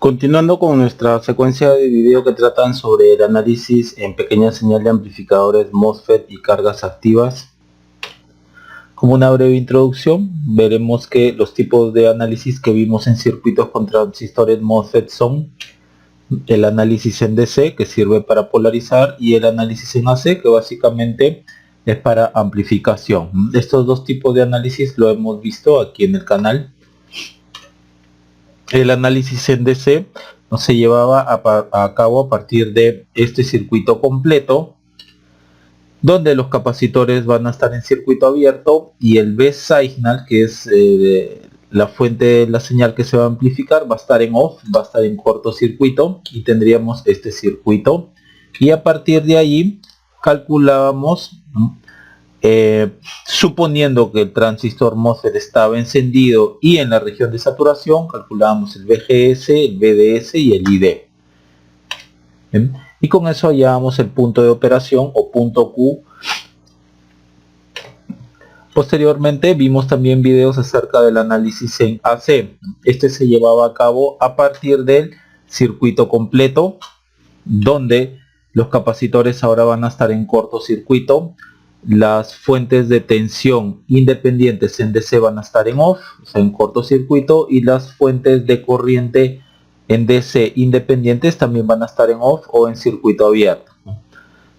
Continuando con nuestra secuencia de video que tratan sobre el análisis en pequeña señal de amplificadores MOSFET y cargas activas. Como una breve introducción, veremos que los tipos de análisis que vimos en circuitos con transistores MOSFET son el análisis en DC, que sirve para polarizar, y el análisis en AC, que básicamente es para amplificación. Estos dos tipos de análisis lo hemos visto aquí en el canal. El análisis en DC no se llevaba a cabo a partir de este circuito completo, donde los capacitores van a estar en circuito abierto y el B-signal, que es la fuente de la señal que se va a amplificar, va a estar en off, va a estar en cortocircuito, y tendríamos este circuito, y a partir de ahí calculábamos, suponiendo que el transistor MOSFET estaba encendido y en la región de saturación, calculábamos el VGS, el VDS y el ID. ¿Bien? Y con eso hallábamos el punto de operación o punto Q. Posteriormente vimos también videos acerca del análisis en AC. Este se llevaba a cabo a partir del circuito completo, donde los capacitores ahora van a estar en cortocircuito, las fuentes de tensión independientes en DC van a estar en off, o sea, en cortocircuito, y las fuentes de corriente en DC independientes también van a estar en off o en circuito abierto.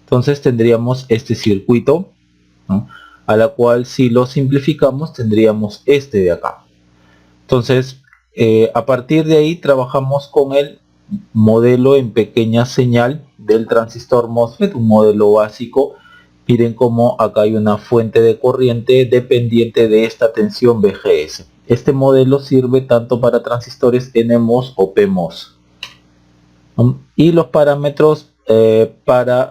Entonces tendríamos este circuito, ¿no?, a la cual, si lo simplificamos, tendríamos este de acá. Entonces a partir de ahí trabajamos con el modelo en pequeña señal del transistor MOSFET, un modelo básico. Miren cómo acá hay una fuente de corriente dependiente de esta tensión VGS. Este modelo sirve tanto para transistores NMOS o PMOS. Y los parámetros para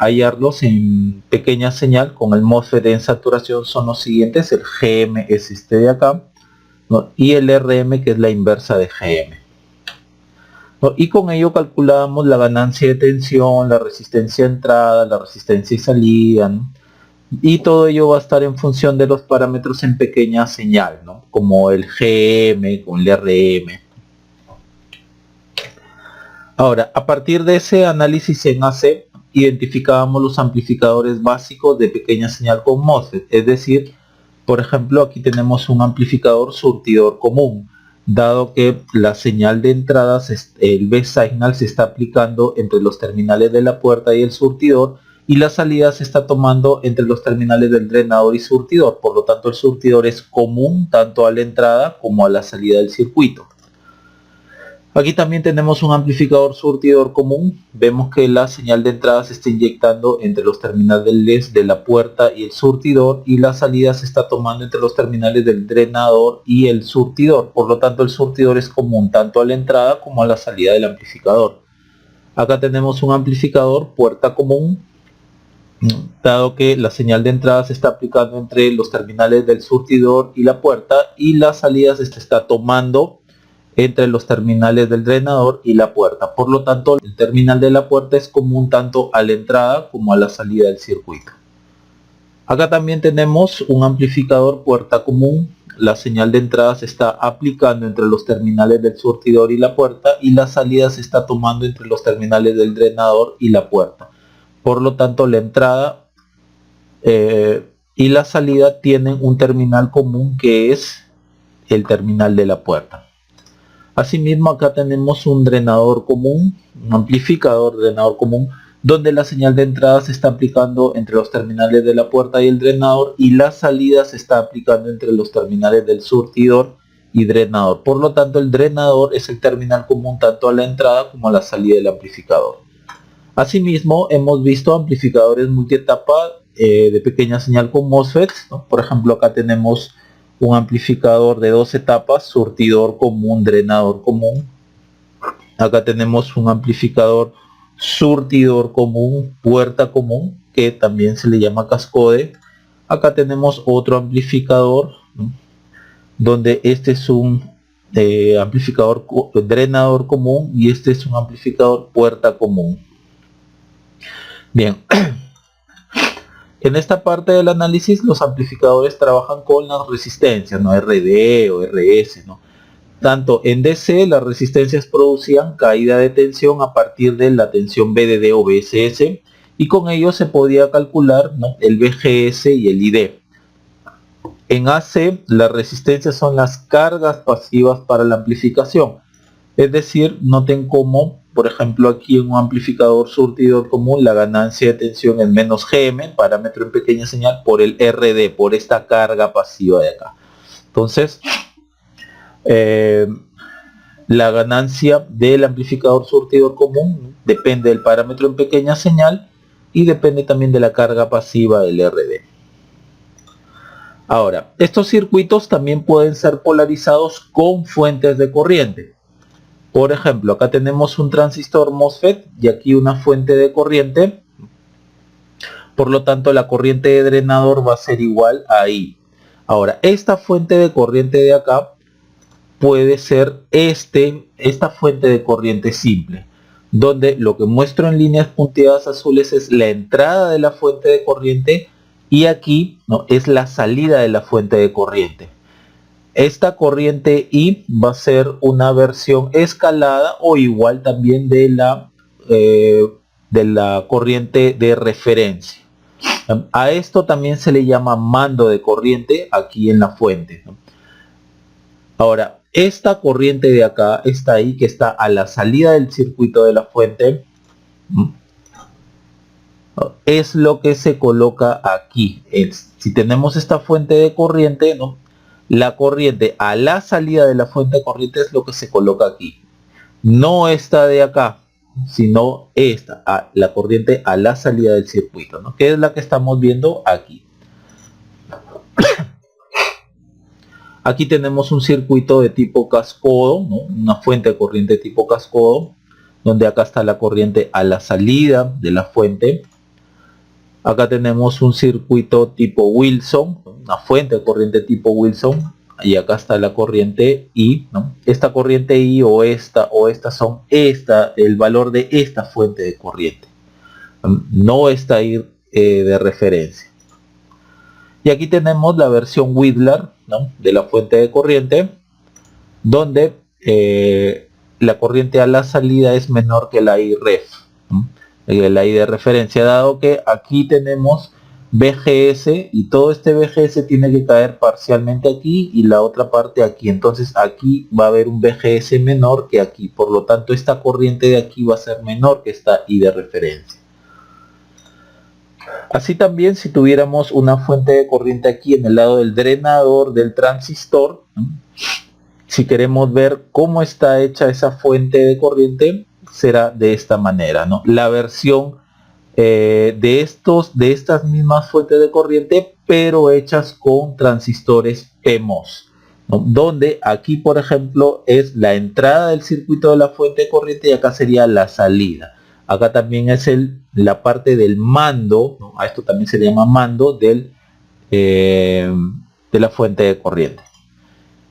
hallarlos en pequeña señal con el MOSFET en saturación son los siguientes. El GM es este de acá, ¿no?, y el RM, que es la inversa de GM. Y con ello calculábamos la ganancia de tensión, la resistencia de entrada, la resistencia y salida, ¿no?, y todo ello va a estar en función de los parámetros en pequeña señal, ¿no?, como el GM con el RM. Ahora, a partir de ese análisis en AC, identificábamos los amplificadores básicos de pequeña señal con MOSFET. Es decir, por ejemplo, aquí tenemos un amplificador surtidor común. Dado que la señal de entradas, el B-signal, se está aplicando entre los terminales de la puerta y el surtidor, y la salida se está tomando entre los terminales del drenador y surtidor. Por lo tanto, el surtidor es común tanto a la entrada como a la salida del circuito. Aquí también tenemos un amplificador surtidor común. Vemos que la señal de entrada se está inyectando entre los terminales de la puerta y el surtidor, y la salida se está tomando entre los terminales del drenador y el surtidor. Por lo tanto, el surtidor es común tanto a la entrada como a la salida del amplificador. Acá tenemos un amplificador puerta común, dado que la señal de entrada se está aplicando entre los terminales del surtidor y la puerta, y la salida se está tomando entre los terminales del drenador y la puerta. Por lo tanto, el terminal de la puerta es común tanto a la entrada como a la salida del circuito. Acá también tenemos un amplificador puerta común. La señal de entrada se está aplicando entre los terminales del surtidor y la puerta, y la salida se está tomando entre los terminales del drenador y la puerta. Por lo tanto, la entrada y la salida tienen un terminal común, que es el terminal de la puerta. Asimismo, acá tenemos un drenador común, un amplificador drenador común, donde la señal de entrada se está aplicando entre los terminales de la puerta y el drenador, y la salida se está aplicando entre los terminales del surtidor y drenador. Por lo tanto, el drenador es el terminal común tanto a la entrada como a la salida del amplificador. Asimismo, hemos visto amplificadores multietapa de pequeña señal con MOSFET, ¿no? Por ejemplo, acá tenemos un amplificador de 2 etapas, surtidor común, drenador común. Acá tenemos un amplificador surtidor común, puerta común, que también se le llama cascode. Acá tenemos otro amplificador, ¿no?, donde este es un amplificador drenador común, y este es un amplificador puerta común. Bien. En esta parte del análisis, los amplificadores trabajan con las resistencias, ¿no?, RD o RS, ¿no? tanto en DC las resistencias producían caída de tensión a partir de la tensión BDD o BSS, y con ello se podía calcular, ¿no?, el BGS y el ID. En AC las resistencias son las cargas pasivas para la amplificación, es decir, noten cómo, por ejemplo, aquí en un amplificador surtidor común la ganancia de tensión es menos Gm, parámetro en pequeña señal, por el RD, por esta carga pasiva de acá. Entonces, la ganancia del amplificador surtidor común depende del parámetro en pequeña señal y depende también de la carga pasiva del RD. Ahora, estos circuitos también pueden ser polarizados con fuentes de corriente. Por ejemplo, acá tenemos un transistor MOSFET y aquí una fuente de corriente. Por lo tanto, la corriente de drenador va a ser igual a I. Ahora, esta fuente de corriente de acá puede ser esta fuente de corriente simple, donde lo que muestro en líneas punteadas azules es la entrada de la fuente de corriente y aquí, ¿no?, es la salida de la fuente de corriente. Esta corriente I va a ser una versión escalada o igual también de la corriente de referencia. A esto también se le llama mando de corriente aquí en la fuente, ¿no? Ahora, esta corriente de acá, está ahí, que está a la salida del circuito de la fuente, es lo que se coloca aquí. Si tenemos esta fuente de corriente, ¿no?, la corriente a la salida de la fuente de corriente es lo que se coloca aquí. No esta de acá, sino esta, la corriente a la salida del circuito, ¿no?, que es la que estamos viendo aquí. Aquí tenemos un circuito de tipo cascodo, ¿no?, una fuente de corriente tipo cascodo, donde acá está la corriente a la salida de la fuente. Acá tenemos un circuito tipo Wilson, una fuente de corriente tipo Wilson, y acá está la corriente I, ¿no? Esta corriente I o esta son el valor de esta fuente de corriente, no esta I de referencia. Y aquí tenemos la versión Widlar, ¿no?, de la fuente de corriente, donde la corriente a la salida es menor que la I ref, ¿no?, la I de referencia, dado que aquí tenemos BGS y todo este BGS tiene que caer parcialmente aquí y la otra parte aquí. Entonces aquí va a haber un BGS menor que aquí, por lo tanto esta corriente de aquí va a ser menor que esta I de referencia. Así también, si tuviéramos una fuente de corriente aquí en el lado del drenador del transistor, si queremos ver cómo está hecha esa fuente de corriente, será de esta manera, ¿no? La versión de estas mismas fuentes de corriente, pero hechas con transistores PMOS, ¿no?, donde aquí, por ejemplo, es la entrada del circuito de la fuente de corriente y acá sería la salida. Acá también es la parte del mando, ¿no?, a esto también se le llama mando de la fuente de corriente.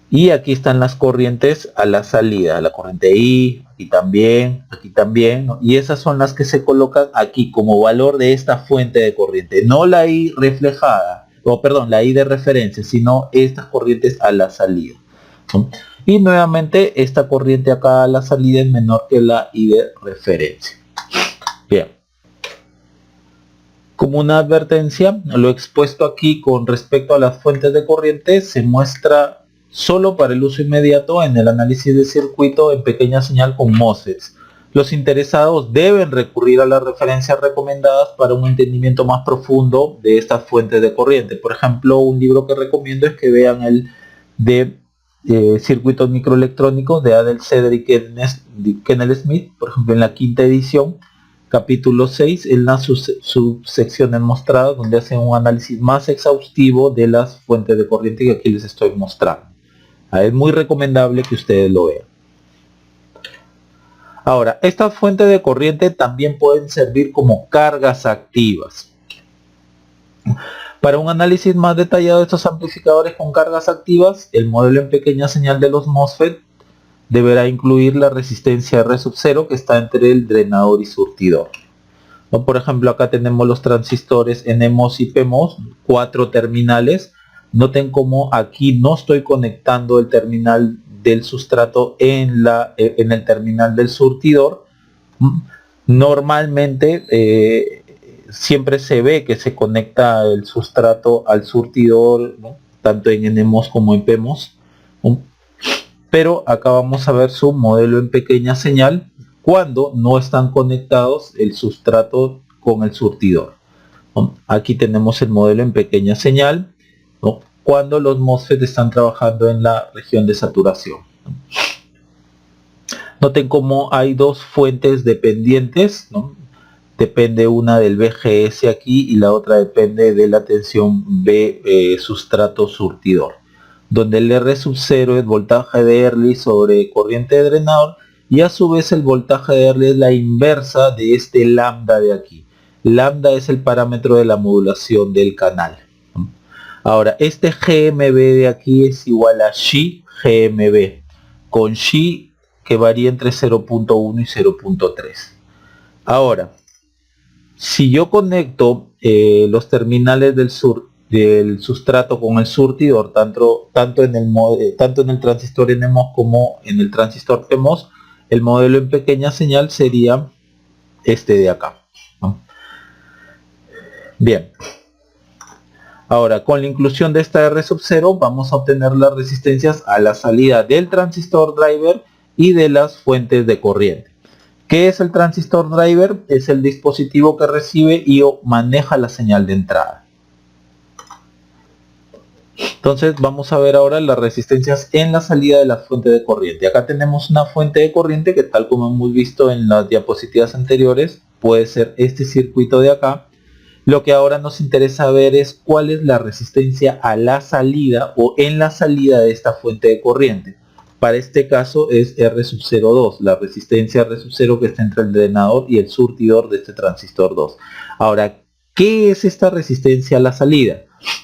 Y aquí están las corrientes a la salida, la corriente I, aquí también, ¿no?, y esas son las que se colocan aquí como valor de esta fuente de corriente, no la I reflejada, la I de referencia, sino estas corrientes a la salida, ¿no? Y nuevamente esta corriente acá a la salida es menor que la I de referencia. Bien. Como una advertencia, lo expuesto aquí con respecto a las fuentes de corriente se muestra solo para el uso inmediato en el análisis de circuito en pequeña señal con MOSFETs. Los interesados deben recurrir a las referencias recomendadas para un entendimiento más profundo de estas fuentes de corriente. Por ejemplo, un libro que recomiendo es que vean el de circuitos microelectrónicos de Adel Cedric y Kenneth Smith, por ejemplo en la 5ª edición, capítulo 6, en las subsecciones mostradas, donde hacen un análisis más exhaustivo de las fuentes de corriente que aquí les estoy mostrando. Es muy recomendable que ustedes lo vean. Ahora, estas fuentes de corriente también pueden servir como cargas activas. Para un análisis más detallado de estos amplificadores con cargas activas, el modelo en pequeña señal de los MOSFET deberá incluir la resistencia R sub 0 que está entre el drenador y surtidor. Por ejemplo, acá tenemos los transistores NMOS y PMOS, 4 terminales. Noten cómo aquí no estoy conectando el terminal del sustrato en el terminal del surtidor. Normalmente siempre se ve que se conecta el sustrato al surtidor, ¿no?, tanto en NMOS como en PMOS, pero acá vamos a ver su modelo en pequeña señal cuando no están conectados el sustrato con el surtidor, ¿no? Aquí tenemos el modelo en pequeña señal, ¿no?, cuando los MOSFET están trabajando en la región de saturación. Noten cómo hay dos fuentes dependientes, ¿no? Depende una del VGS aquí y la otra depende de la tensión B sustrato surtidor, donde el R sub 0 es voltaje de Early sobre corriente de drenador, y a su vez el voltaje de Early es la inversa de este lambda de aquí. Lambda es el parámetro de la modulación del canal. Ahora, este GMB de aquí es igual a Xi GMB, con Xi que varía entre 0.1 y 0.3. Ahora, si yo conecto los terminales del sustrato con el surtidor, tanto en el transistor NMOS como en el transistor PMOS, el modelo en pequeña señal sería este de acá, ¿no? Bien. Ahora, con la inclusión de esta R sub 0 vamos a obtener las resistencias a la salida del transistor driver y de las fuentes de corriente. ¿Qué es el transistor driver? Es el dispositivo que recibe y maneja la señal de entrada. Entonces vamos a ver ahora las resistencias en la salida de la fuente de corriente. Acá tenemos una fuente de corriente que, tal como hemos visto en las diapositivas anteriores, puede ser este circuito de acá. Lo que ahora nos interesa ver es cuál es la resistencia a la salida o en la salida de esta fuente de corriente. Para este caso es R sub 02, la resistencia R sub 0 que está entre el drenador y el surtidor de este transistor 2. Ahora, ¿qué es esta resistencia a la salida?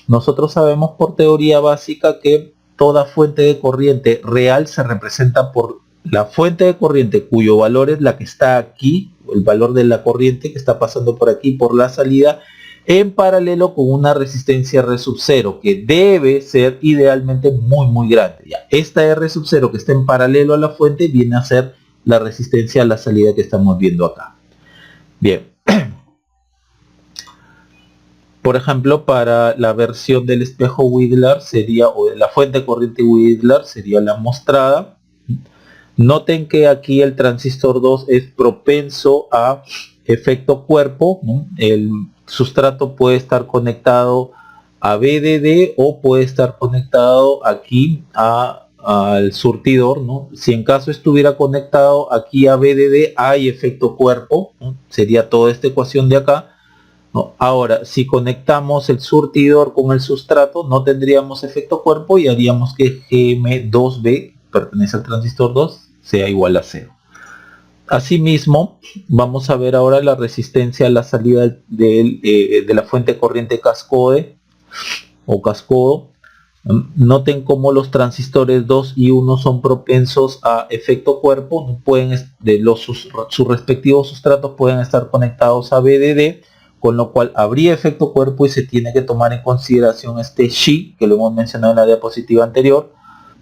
Nosotros sabemos por teoría básica que toda fuente de corriente real se representa por la fuente de corriente cuyo valor es la que está aquí, el valor de la corriente que está pasando por aquí por la salida, en paralelo con una resistencia R sub 0 que debe ser idealmente muy grande. Ya, esta R sub 0 que está en paralelo a la fuente viene a ser la resistencia a la salida que estamos viendo acá. Bien. Por ejemplo, para la versión del espejo Widlar sería, o de la fuente de corriente Widlar, sería la mostrada. Noten que aquí el transistor 2 es propenso a efecto cuerpo, ¿no? El sustrato puede estar conectado a VDD o puede estar conectado aquí al surtidor, ¿no? Si en caso estuviera conectado aquí a VDD hay efecto cuerpo, ¿no? Sería toda esta ecuación de acá, ¿no? Ahora, si conectamos el surtidor con el sustrato no tendríamos efecto cuerpo y haríamos que GM2B, pertenece al transistor 2, sea igual a 0. Asimismo, vamos a ver ahora la resistencia a la salida de la fuente de corriente cascode o cascodo. Noten cómo los transistores 2 y 1 son propensos a efecto cuerpo. Sus respectivos sustratos pueden estar conectados a VDD, con lo cual habría efecto cuerpo y se tiene que tomar en consideración este Xi, que lo hemos mencionado en la diapositiva anterior,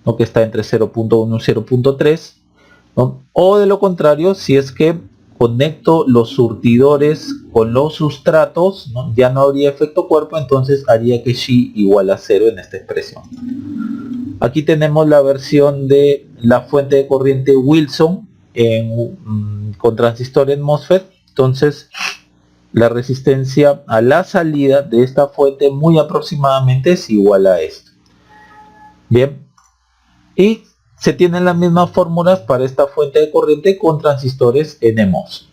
¿no?, que está entre 0.1 y 0.3, ¿no? O de lo contrario, si es que conecto los surtidores con los sustratos, ¿no?, ya no habría efecto cuerpo, entonces haría que Xi igual a 0 en esta expresión. Aquí tenemos la versión de la fuente de corriente Wilson con transistor en MOSFET. Entonces la resistencia a la salida de esta fuente muy aproximadamente es igual a esto. Bien, y se tienen las mismas fórmulas para esta fuente de corriente con transistores NMOS.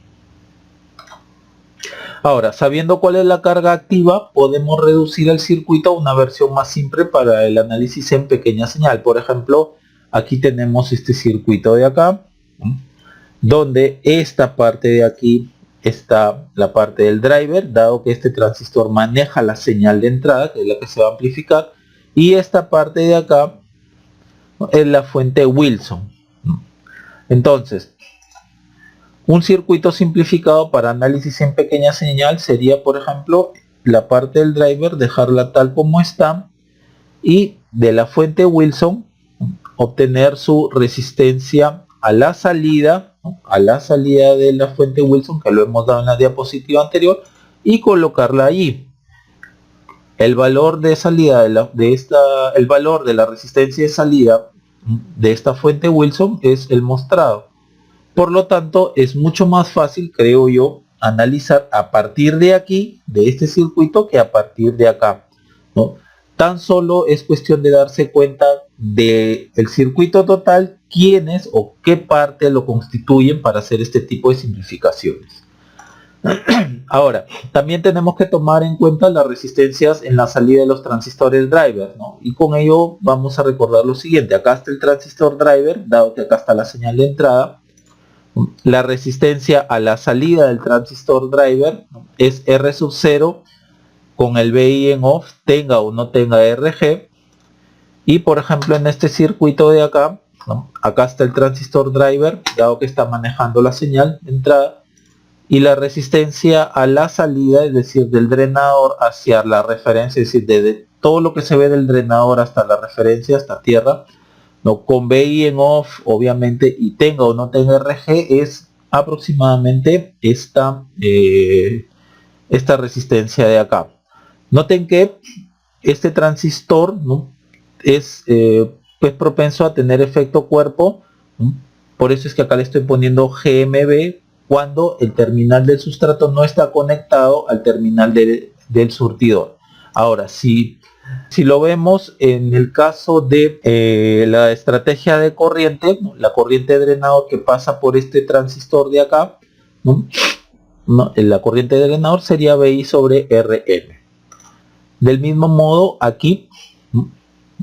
Ahora, sabiendo cuál es la carga activa, podemos reducir el circuito a una versión más simple para el análisis en pequeña señal. Por ejemplo, aquí tenemos este circuito de acá, donde esta parte de aquí está la parte del driver, dado que este transistor maneja la señal de entrada, que es la que se va a amplificar, y esta parte de acá es la fuente Wilson. Entonces, un circuito simplificado para análisis en pequeña señal sería, por ejemplo, la parte del driver dejarla tal como está, y de la fuente Wilson obtener su resistencia a la salida, ¿no? A la salida de la fuente Wilson, que lo hemos dado en la diapositiva anterior, y colocarla allí. El valor de salida el valor de la resistencia de salida de esta fuente Wilson es el mostrado. Por lo tanto, es mucho más fácil, creo yo, analizar a partir de aquí, de este circuito, que a partir de acá, ¿no? Tan solo es cuestión de darse cuenta del circuito total, quiénes o qué parte lo constituyen para hacer este tipo de simplificaciones. Ahora, también tenemos que tomar en cuenta las resistencias en la salida de los transistores driver, ¿no? Y con ello vamos a recordar lo siguiente. Acá está el transistor driver, dado que acá está la señal de entrada. La resistencia a la salida del transistor driver es R sub 0 con el BI en off, tenga o no tenga RG. Y por ejemplo en este circuito de acá, ¿no? Acá está el transistor driver, dado que está manejando la señal de entrada. Y la resistencia a la salida, es decir, del drenador hacia la referencia, es decir, de todo lo que se ve del drenador hasta la referencia, hasta tierra, ¿no? Con BI en off, obviamente, y tenga o no tenga RG, es aproximadamente esta resistencia de acá. Noten que este transistor, ¿no? Es pues propenso a tener efecto cuerpo, ¿no? Por eso es que acá le estoy poniendo GMB cuando el terminal del sustrato no está conectado al terminal del surtidor. Ahora, si lo vemos en el caso de la estrategia de corriente, ¿no? La corriente de drenador que pasa por este transistor de acá, ¿no? La corriente de drenador sería BI sobre RM. Del mismo modo, aquí, ¿no?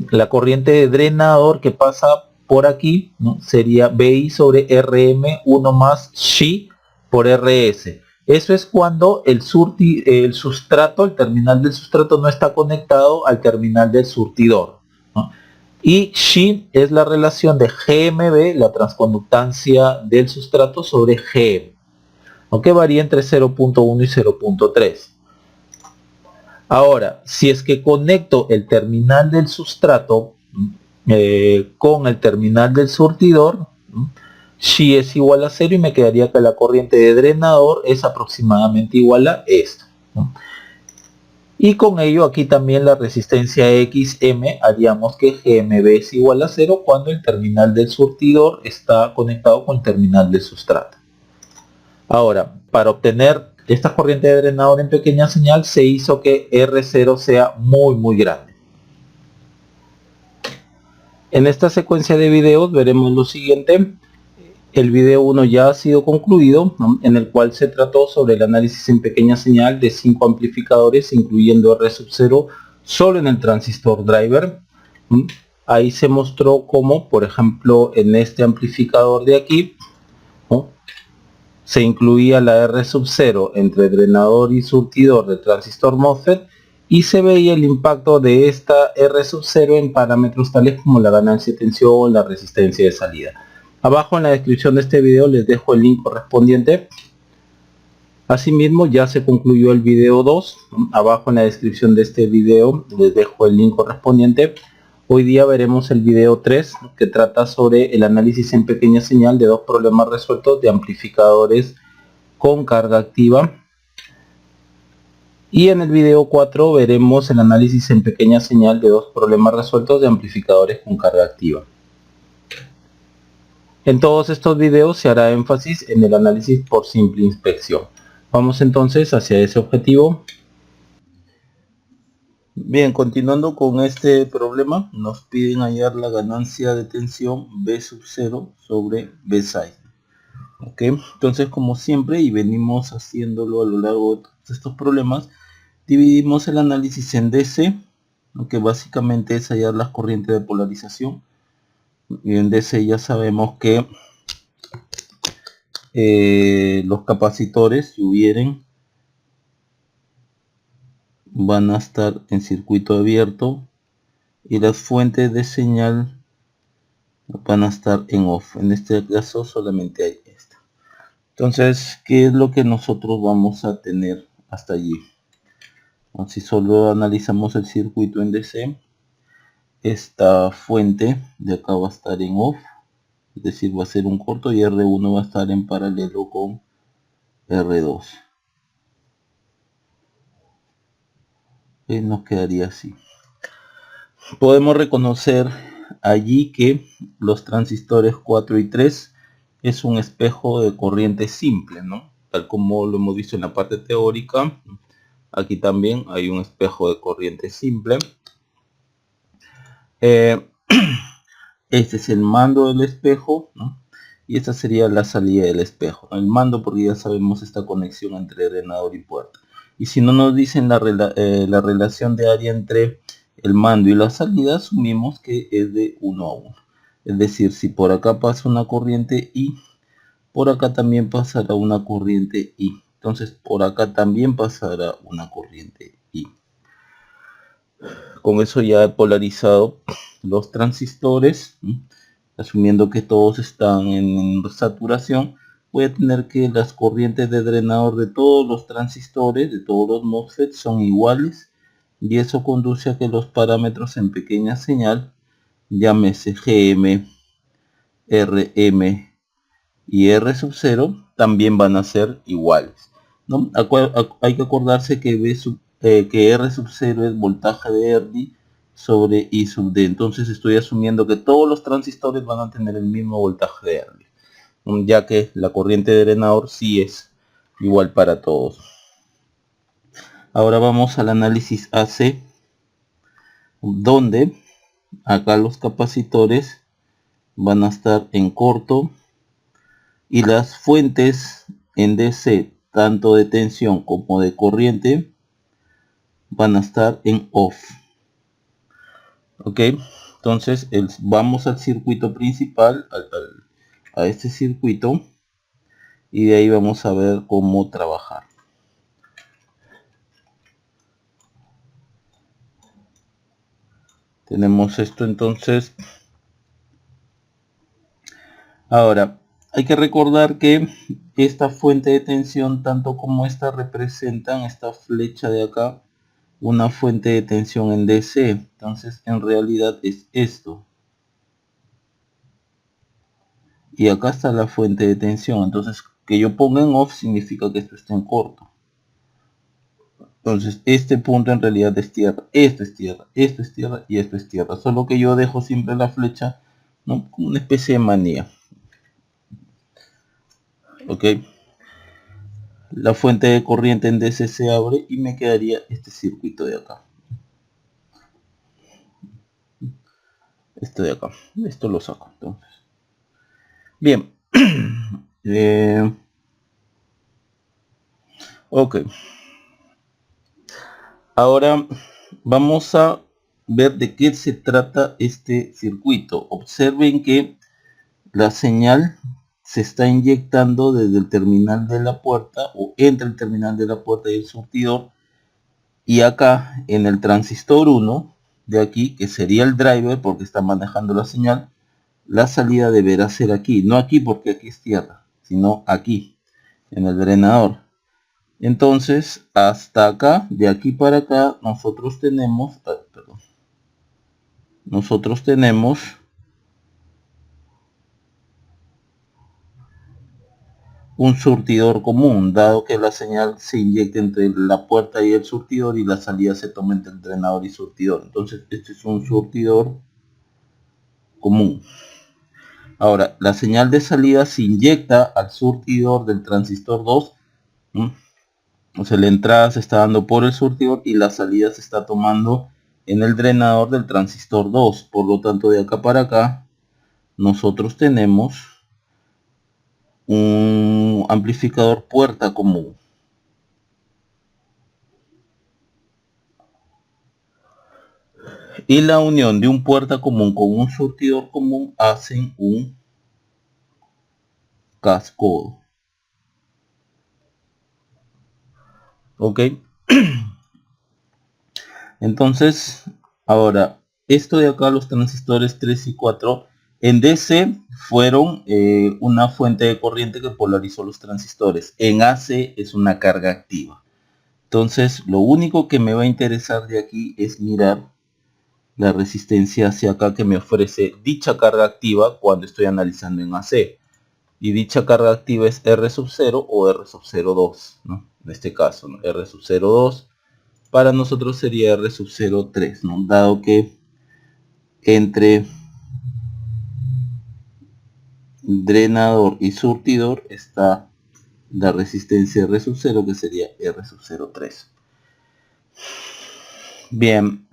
La corriente de drenador que pasa por aquí, ¿no? Sería BI sobre RM1 más Xi por RS. Eso es cuando el sustrato, el terminal del sustrato no está conectado al terminal del surtidor, ¿no? Y Xi es la relación de GMB, la transconductancia del sustrato, sobre GM, aunque varía entre 0.1 y 0.3. Ahora, si es que conecto el terminal del sustrato con el terminal del surtidor, Xi es igual a 0 y me quedaría que la corriente de drenador es aproximadamente igual a esto, ¿no? Y con ello aquí también la resistencia XM haríamos que GMB es igual a 0 cuando el terminal del surtidor está conectado con el terminal del sustrato. Ahora, para obtener esta corriente de drenador en pequeña señal se hizo que R0 sea muy grande. En esta secuencia de videos veremos lo siguiente. El video 1 ya ha sido concluido, ¿no? En el cual se trató sobre el análisis en pequeña señal de 5 amplificadores, incluyendo R sub 0, solo en el transistor driver. Ahí se mostró cómo, por ejemplo, en este amplificador de aquí, ¿no? Se incluía la R sub 0 entre drenador y surtidor del transistor MOSFET y se veía el impacto de esta R sub 0 en parámetros tales como la ganancia de tensión, la resistencia de salida. Abajo en la descripción de este video les dejo el link correspondiente. Asimismo ya se concluyó el video 2. Abajo en la descripción de este video les dejo el link correspondiente. Hoy día veremos el video 3, que trata sobre el análisis en pequeña señal de 2 problemas resueltos de amplificadores con carga activa. Y en el video 4 veremos el análisis en pequeña señal de 2 problemas resueltos de amplificadores con carga activa. En todos estos videos se hará énfasis en el análisis por simple inspección. Vamos entonces hacia ese objetivo. Bien, continuando con este problema, nos piden hallar la ganancia de tensión B sub 0 sobre B side. Ok, entonces como siempre, y venimos haciéndolo a lo largo de estos problemas, dividimos el análisis en DC, que básicamente es hallar las corrientes de polarización. Y en DC ya sabemos que los capacitores, si hubieren, van a estar en circuito abierto y las fuentes de señal van a estar en off. En este caso solamente hay esta. Entonces, ¿qué es lo que nosotros vamos a tener hasta allí? Si solo analizamos el circuito en DC, esta fuente de acá va a estar en off, es decir, va a ser un corto, y R1 va a estar en paralelo con R2. Nos quedaría así. Podemos reconocer allí que los transistores 4 y 3 es un espejo de corriente simple, ¿no? Tal como lo hemos visto en la parte teórica, aquí también hay un espejo de corriente simple. Este es el mando del espejo, ¿no? Y esta sería la salida del espejo, ¿no? El mando, porque ya sabemos esta conexión entre drenador y puerta. Y si no nos dicen la relación de área entre el mando y la salida, asumimos que es de 1 a 1. Es decir, si por acá pasa una corriente I, por acá también pasará una corriente I. Entonces por acá también pasará una corriente I. Con eso ya he polarizado los transistores, ¿sí? Asumiendo que todos están en saturación, voy a tener que las corrientes de drenador de todos los transistores, de todos los MOSFET, son iguales, y eso conduce a que los parámetros en pequeña señal, llámese GM, RM y R sub 0, también van a ser iguales, ¿no? Hay que acordarse que, que R sub 0 es voltaje de Erdi sobre I sub D. Entonces estoy asumiendo que todos los transistores van a tener el mismo voltaje de Erdi, ya que la corriente de drenador sí es igual para todos. Ahora vamos al análisis AC, donde acá los capacitores van a estar en corto y las fuentes en DC, tanto de tensión como de corriente, van a estar en off. Ok, entonces vamos al circuito principal, a este circuito, y de ahí vamos a ver cómo trabajar. Tenemos esto entonces. Ahora, hay que recordar que esta fuente de tensión, tanto como esta, representan esta flecha de acá, una fuente de tensión en DC. Entonces, en realidad es esto. Y acá está la fuente de tensión. Entonces, que yo ponga en off significa que esto está en corto. Entonces, este punto en realidad es tierra, esto es tierra, esto es tierra y esto es tierra. Solo que yo dejo siempre la flecha, ¿no?, como una especie de manía. Ok. La fuente de corriente en DC se abre y me quedaría este circuito de acá. Este de acá. Esto lo saco entonces. Bien. Ok. Ahora vamos a ver de qué se trata este circuito. Observen que la señal se está inyectando desde el terminal de la puerta o entre el terminal de la puerta y el surtidor, y acá en el transistor 1 de aquí, que sería el driver porque está manejando la señal, la salida deberá ser aquí, no aquí porque aquí es tierra, sino aquí en el drenador. Entonces hasta acá, de aquí para acá, nosotros tenemos un surtidor común, dado que la señal se inyecta entre la puerta y el surtidor y la salida se toma entre el drenador y surtidor. Entonces este es un surtidor común. Ahora, la señal de salida se inyecta al surtidor del transistor 2. O sea, la entrada se está dando por el surtidor y la salida se está tomando en el drenador del transistor 2. Por lo tanto, de acá para acá, nosotros tenemos un amplificador puerta común. Y la unión de un puerta común con un surtidor común hacen un cascodo. Ok. Entonces, ahora, esto de acá, los transistores 3 y 4, en DC fueron una fuente de corriente que polarizó los transistores. En AC es una carga activa. Entonces, lo único que me va a interesar de aquí es mirar la resistencia hacia acá que me ofrece dicha carga activa cuando estoy analizando en AC. Y dicha carga activa es R sub 0 o R sub 0,2, ¿no? En este caso, ¿no? R sub 0,2 para nosotros sería R sub 0,3, ¿no? Dado que entre drenador y surtidor está la resistencia R sub 0 que sería R sub 0,3. Bien,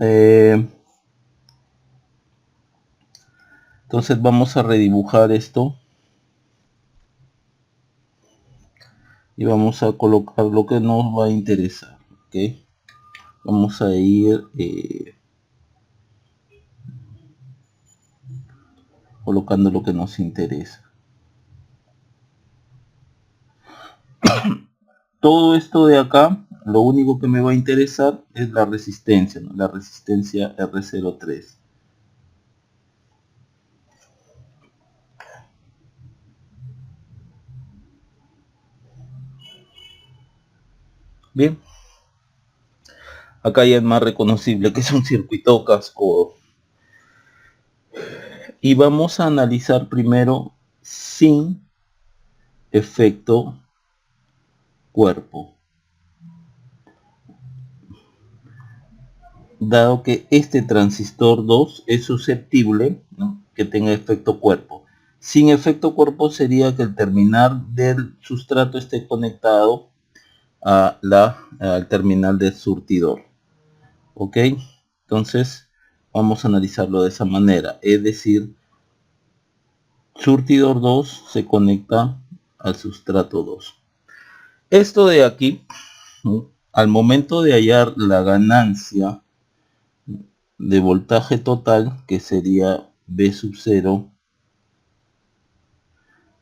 entonces vamos a redibujar esto y vamos a colocar lo que nos va a interesar, ¿ok? Vamos a ir colocando lo que nos interesa. Todo esto de acá, lo único que me va a interesar es la resistencia, ¿no? La resistencia R03. Bien, acá ya es más reconocible que es un circuito cascodo. Y vamos a analizar primero sin efecto cuerpo. Dado que este transistor 2 es susceptible, ¿no?, que tenga efecto cuerpo. Sin efecto cuerpo sería que el terminal del sustrato esté conectado al terminal del surtidor. Ok, entonces vamos a analizarlo de esa manera, es decir, surtidor 2 se conecta al sustrato 2. Esto de aquí, ¿no?, al momento de hallar la ganancia de voltaje total, que sería V sub 0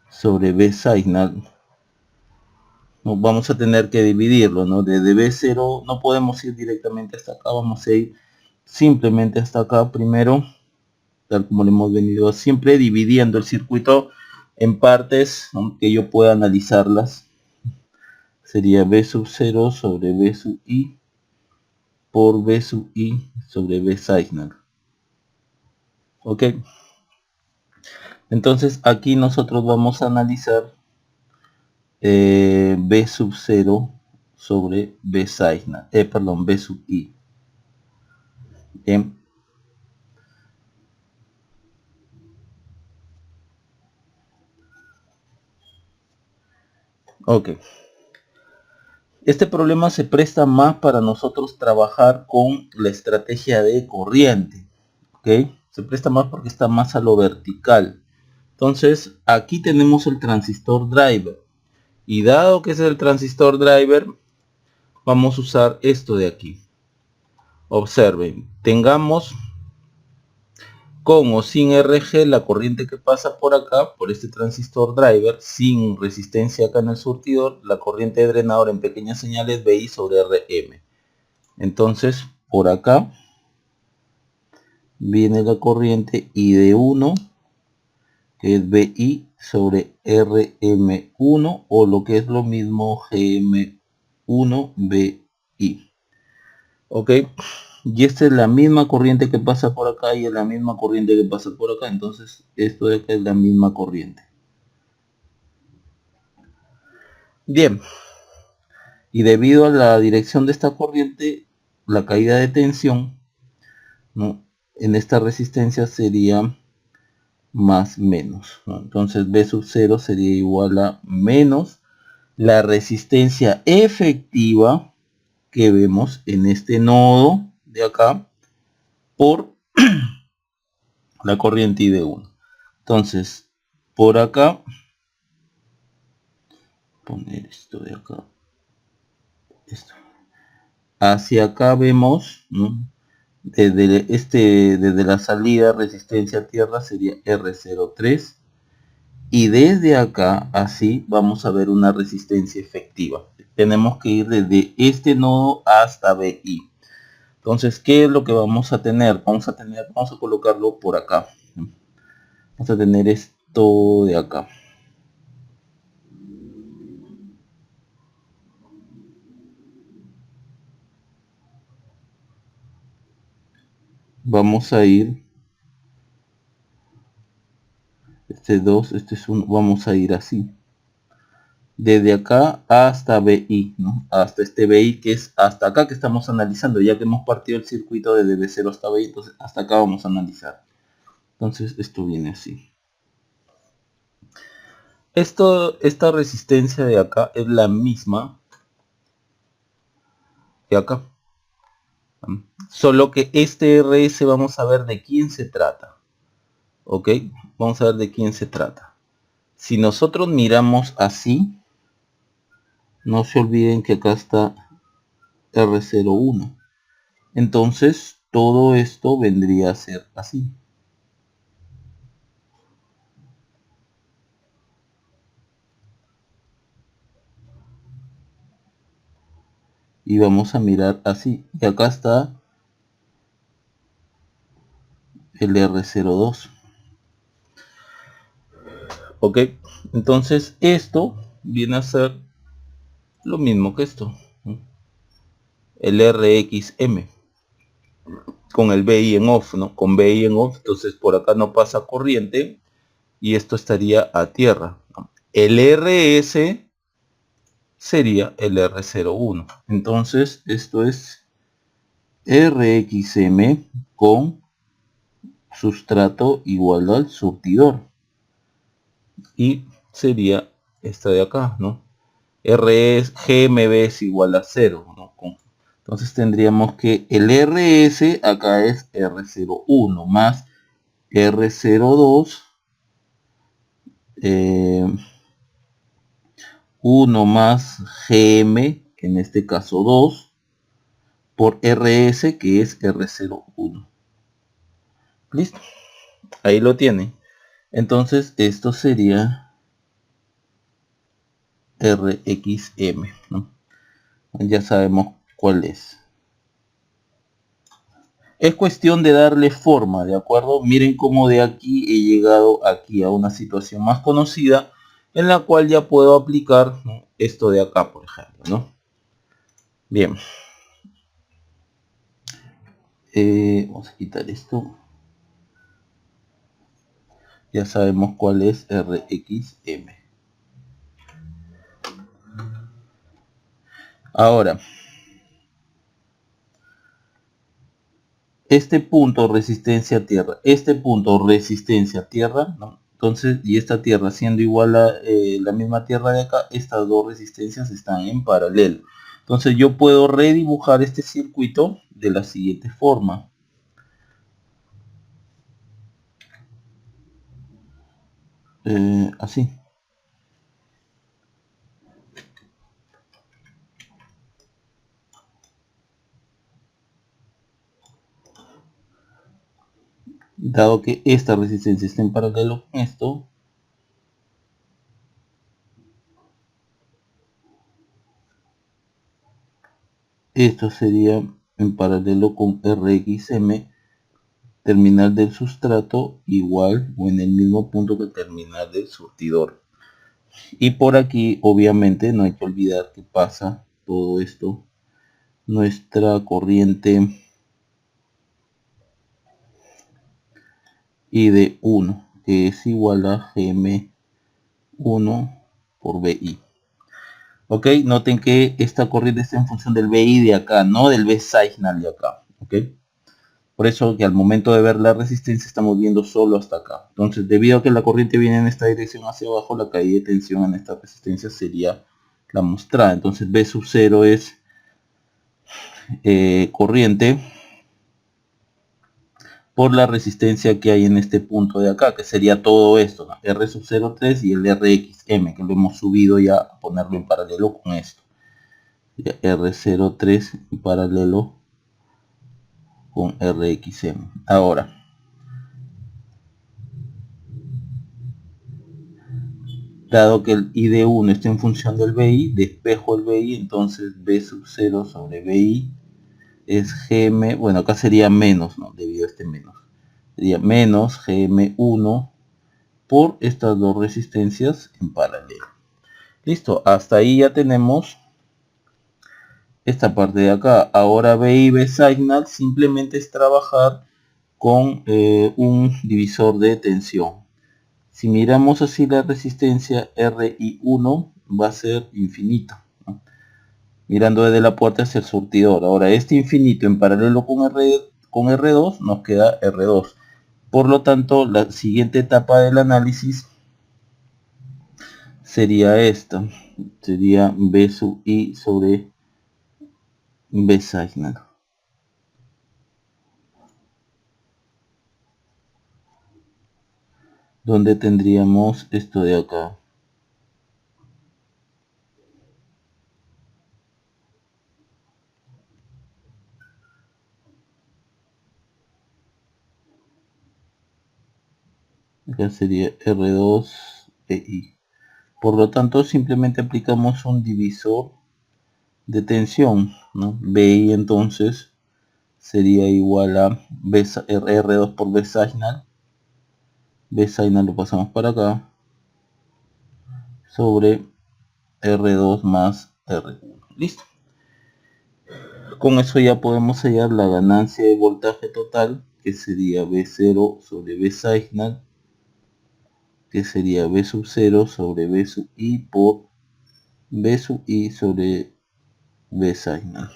sobre V signal, ¿no?, vamos a tener que dividirlo, ¿no? Desde V0 no podemos ir directamente hasta acá, vamos a ir simplemente hasta acá primero, tal como lo hemos venido siempre, dividiendo el circuito en partes, ¿no?, que yo pueda analizarlas. Sería V sub 0 sobre V sub I por V sub I sobre V signal. Ok, entonces aquí nosotros vamos a analizar V sub 0 sobre V signal, perdón, V sub I. Bien. Ok. Este problema se presta más para nosotros trabajar con la estrategia de corriente. Ok. Se presta más porque está más a lo vertical. Entonces, aquí tenemos el transistor driver. Y dado que es el transistor driver, vamos a usar esto de aquí. Observen, tengamos con o sin RG la corriente que pasa por acá, por este transistor driver, sin resistencia acá en el surtidor, la corriente de drenador en pequeñas señales VI sobre RM. Entonces, por acá viene la corriente ID1, que es VI sobre RM1, o lo que es lo mismo GM1 VI. Ok, y esta es la misma corriente que pasa por acá y es la misma corriente que pasa por acá, entonces esto de acá es la misma corriente. Bien, y debido a la dirección de esta corriente, la caída de tensión, ¿no?, en esta resistencia sería más menos, ¿no? Entonces V sub 0 sería igual a menos la resistencia efectiva que vemos en este nodo de acá por la corriente ID1. Entonces, por acá, poner esto de acá, esto. Hacia acá vemos, ¿no?, desde la salida resistencia a tierra sería R03, y desde acá así vamos a ver una resistencia efectiva. Tenemos que ir desde este nodo hasta BI. Entonces, ¿qué es lo que vamos a tener? Vamos a colocarlo por acá. Vamos a tener esto de acá. vamos a ir, este 2, este es 1, vamos a ir así. Desde acá hasta BI, ¿no? Hasta este BI que es hasta acá que estamos analizando, ya que hemos partido el circuito desde B0 hasta BI, entonces hasta acá vamos a analizar. Entonces esto viene así. Esta resistencia de acá es la misma que acá. Solo que este RS vamos a ver de quién se trata. ¿Ok? Vamos a ver de quién se trata. Si nosotros miramos así, no se olviden que acá está R01. Entonces todo esto vendría a ser así. Y vamos a mirar así. Y acá está el R02. Ok, entonces esto viene a ser lo mismo que esto, ¿no? El RXM con el BI en off, ¿no? Con BI en off, entonces por acá no pasa corriente y esto estaría a tierra, ¿no? El RS sería el R01. Entonces esto es RXM con sustrato igual al surtidor. Y sería esta de acá, ¿no? GMB es igual a 0, ¿no? Entonces tendríamos que el RS acá es R01 más R02 1 más GM, en este caso 2, por RS que es R01. Listo, ahí lo tienen. Entonces esto sería RXM, ¿no? Ya sabemos cuál es. Es cuestión de darle forma, ¿de acuerdo? Miren cómo de aquí he llegado aquí a una situación más conocida en la cual ya puedo aplicar, ¿no?, esto de acá, por ejemplo, ¿no? Bien. Vamos a quitar esto. Ya sabemos cuál es RXM. Ahora, este punto resistencia a tierra, este punto resistencia a tierra, ¿no? Entonces, y esta tierra siendo igual a la misma tierra de acá, estas dos resistencias están en paralelo. Entonces yo puedo redibujar este circuito de la siguiente forma. Así. Dado que esta resistencia está en paralelo con esto sería en paralelo con RXM, terminal del sustrato igual o en el mismo punto que terminal del surtidor. Y por aquí obviamente no hay que olvidar que pasa todo esto, nuestra corriente ID1, que es igual a GM1 por BI. Ok, noten que esta corriente está en función del BI de acá, no del B signal de acá. Ok, por eso que al momento de ver la resistencia estamos viendo solo hasta acá. Entonces, debido a que la corriente viene en esta dirección hacia abajo, la caída de tensión en esta resistencia sería la mostrada. Entonces B sub 0 es corriente por la resistencia que hay en este punto de acá, que sería todo esto, ¿no? R sub 03 y el RXM, que lo hemos subido ya a ponerlo en paralelo con esto. R03 en paralelo con RXM. Ahora, dado que el ID1 está en función del BI, despejo el BI, entonces B sub 0 sobre BI es GM, bueno, acá sería menos, ¿no? Debido a este menos. Sería menos GM1 por estas dos resistencias en paralelo. Listo, hasta ahí ya tenemos esta parte de acá. Ahora B y B signal simplemente es trabajar con un divisor de tensión. Si miramos así la resistencia RI1 va a ser infinito, ¿no? Mirando desde la puerta hacia el surtidor. Ahora este infinito en paralelo con R2 nos queda R2. Por lo tanto, la siguiente etapa del análisis sería esta. Sería B sub I sobre B signal. Donde tendríamos esto de acá. Acá sería R2 EI. Por lo tanto, simplemente aplicamos un divisor de tensión, ¿no? BI entonces sería igual a R2 por B signal. B signal lo pasamos para acá. Sobre R2 más R1. Listo. Con eso ya podemos hallar la ganancia de voltaje total, que sería B0 sobre B signal, que sería B sub 0 sobre B sub I por B sub I sobre B signal.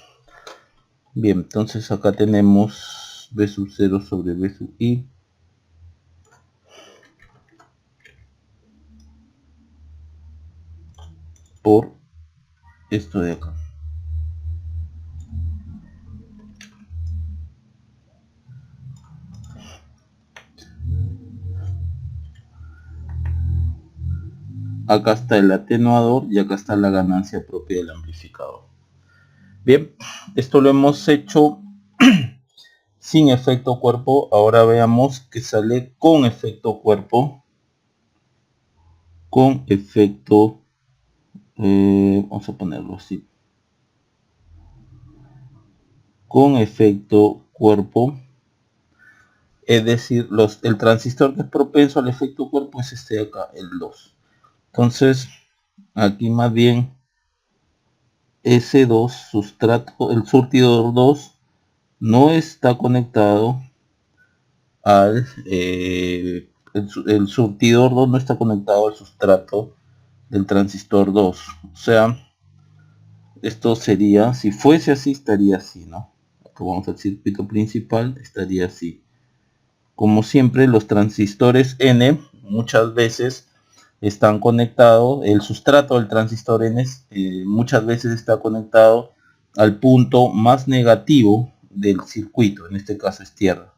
Bien, entonces acá tenemos B sub 0 sobre B sub I por esto de acá. Acá está el atenuador y acá está la ganancia propia del amplificador. Bien, esto lo hemos hecho sin efecto cuerpo. Ahora veamos que sale con efecto cuerpo. Con efecto, vamos a ponerlo así. Con efecto cuerpo. Es decir, el transistor que es propenso al efecto cuerpo es este de acá, el 2. Entonces, aquí más bien S2, sustrato, el surtidor 2, no está conectado al el surtidor 2 no está conectado al sustrato del transistor 2. O sea, esto sería, si fuese así, estaría así, ¿no? Acá vamos al circuito principal, estaría así. Como siempre, los transistores N muchas veces están conectados, el sustrato del transistor N muchas veces está conectado al punto más negativo del circuito, en este caso es tierra.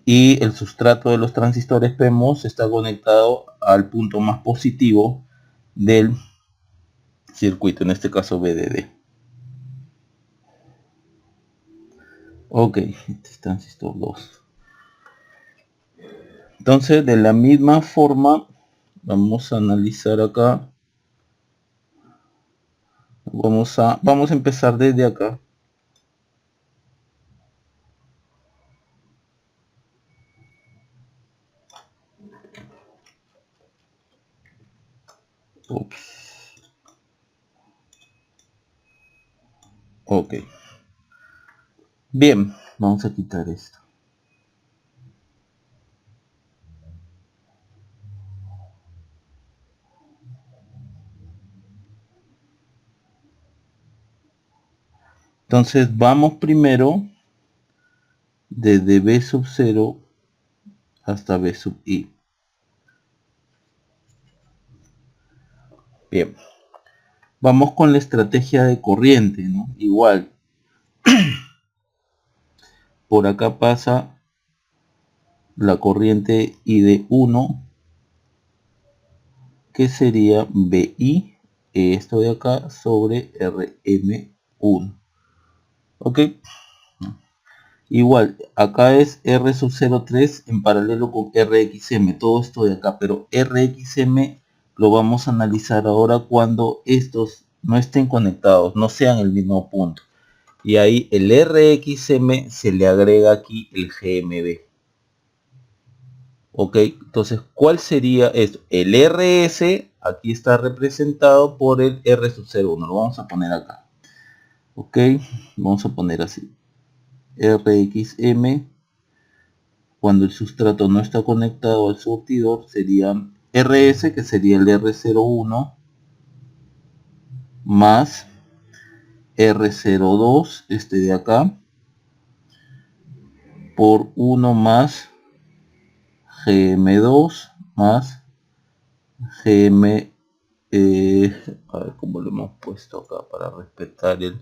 Y el sustrato de los transistores PMOS está conectado al punto más positivo del circuito, en este caso VDD. Ok, este es transistor 2. Entonces, de la misma forma, vamos a analizar acá. Vamos a empezar desde acá. Ups. Ok. Bien, vamos a quitar esto. Entonces vamos primero desde B sub 0 hasta B sub I. Bien. Vamos con la estrategia de corriente, ¿no? Igual. Por acá pasa la corriente ID1, que sería BI, esto de acá, sobre RM1. Ok. Igual, acá es R sub 03 en paralelo con RXM, todo esto de acá, pero RXM lo vamos a analizar ahora cuando estos no estén conectados, no sean el mismo punto. Y ahí el RXM se le agrega aquí el GMB. Ok, entonces, ¿cuál sería esto? El RS aquí está representado por el R sub 01, lo vamos a poner acá. Ok, vamos a poner así. RXM cuando el sustrato no está conectado al surtidor sería RS, que sería el R01 más R02, este de acá, por 1 más GM2 más GM, a ver cómo lo hemos puesto acá para respetar el